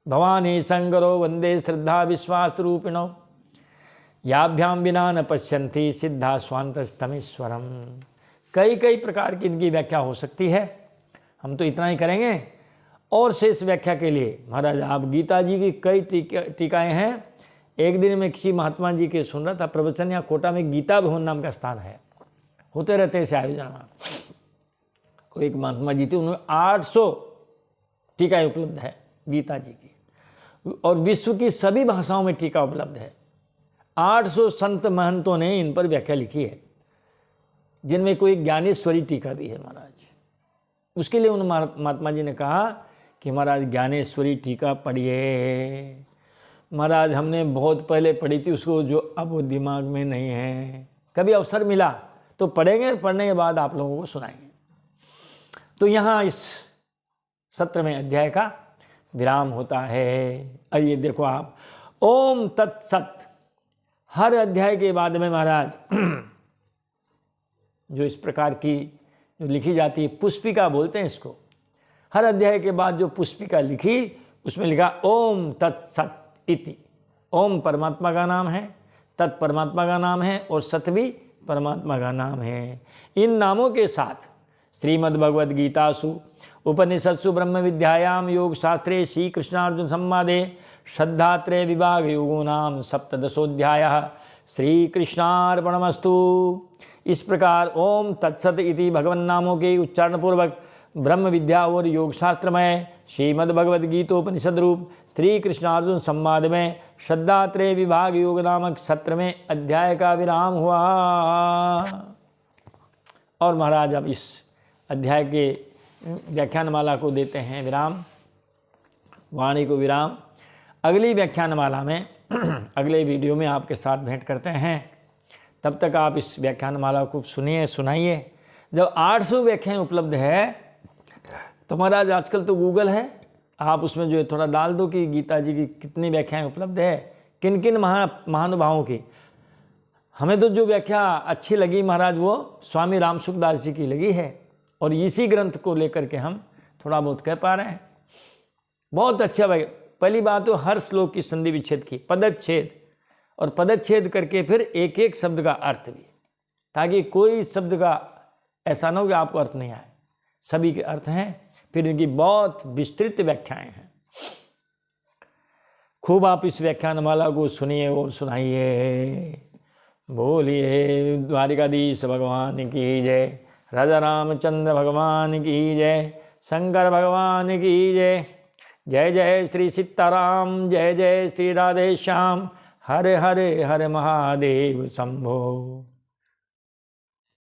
भवानी शंकरो वंदे श्रद्धा विश्वास रूपिणो याभ्याम बिना न पश्यन्ति सिद्धा स्वांतस्तमेश्वरम। कई कई प्रकार की इनकी व्याख्या हो सकती है, हम तो इतना ही करेंगे। और शेष व्याख्या के लिए महाराज आप गीता जी की कई टीकाएँ हैं। एक दिन मैं किसी महात्मा जी के सुन रहा था प्रवचन, या कोटा में गीता भवन नाम का स्थान है, होते रहते हैं ऐसे आयोजन। कोई एक महात्मा जी थे, उन्होंने 800 टीकाएँ उपलब्ध है गीता जी की, और विश्व की सभी भाषाओं में टीका उपलब्ध है। 800 संत महंतों ने इन पर व्याख्या लिखी है, जिनमें कोई ज्ञानेश्वरी टीका भी है महाराज। उसके लिए उन महात्मा जी ने कहा कि महाराज ज्ञानेश्वरी टीका पढ़िए। महाराज हमने बहुत पहले पढ़ी थी उसको, जो अब वो दिमाग में नहीं है, कभी अवसर मिला तो पढ़ेंगे, पढ़ने के बाद आप लोगों को सुनाएंगे। तो यहाँ इस 17वें अध्याय का विराम होता है। आइए देखो आप, ओम तत्सत। हर अध्याय के बाद में महाराज जो इस प्रकार की जो लिखी जाती है, पुष्पिका बोलते हैं इसको। हर अध्याय के बाद जो पुष्पिका लिखी उसमें लिखा ओम तत्सत इति। ओम परमात्मा का नाम है, तत् परमात्मा का नाम है, और सत भी परमात्मा का नाम है। इन नामों के साथ श्रीमद्भगवद गीतासु उपनिषत्सु ब्रह्म विद्यायाम योग शास्त्रे श्री कृष्णार्जुन संवादे श्रद्धात्रय विभाग योगो नाम सप्तदशोऽध्यायः श्री कृष्णार्पणमस्तु। इस प्रकार ओम तत्सत इति भगवान नामों के उच्चारण पूर्वक ब्रह्म विद्या और योग शास्त्र में श्रीमद् भगवद गीतोपनिषद रूप श्री कृष्णार्जुन संवाद में श्रद्धात्रय विभाग योग नामक 17वें अध्याय का विराम हुआ। और महाराज अब इस अध्याय के व्याख्यानमाला को देते हैं विराम, वाणी को विराम। अगली व्याख्यानमाला में अगले वीडियो में आपके साथ भेंट करते हैं। तब तक आप इस व्याख्यानमाला को सुनिए, सुनाइए। जब 800 व्याख्याएँ उपलब्ध है तो महाराज आजकल तो गूगल है, आप उसमें जो है थोड़ा डाल दो कि गीता जी की कितनी व्याख्याएँ उपलब्ध है, किन किन महानुभावों की। हमें तो जो व्याख्या अच्छी लगी महाराज वो स्वामी राम सुखदास जी की लगी है, और इसी ग्रंथ को लेकर के हम थोड़ा बहुत कह पा रहे हैं। बहुत अच्छा भाई। पहली बात तो हर श्लोक की संधि विच्छेद की, पदच्छेद, और पदच्छेद करके फिर एक एक शब्द का अर्थ भी, ताकि कोई शब्द का ऐसा ना हो कि आपको अर्थ नहीं आए। सभी के अर्थ हैं, फिर इनकी बहुत विस्तृत व्याख्याएं हैं। खूब आप इस व्याख्यानमाला को सुनिए और सुनाइए। बोलिए द्वारिकाधीश भगवान की जय, राजा रामचंद्र भगवान की जय, शंकर भगवान की जय। जय जय श्री सीताराम, जय जय श्री राधे श्याम। हरे हरे हरे महादेव शंभो।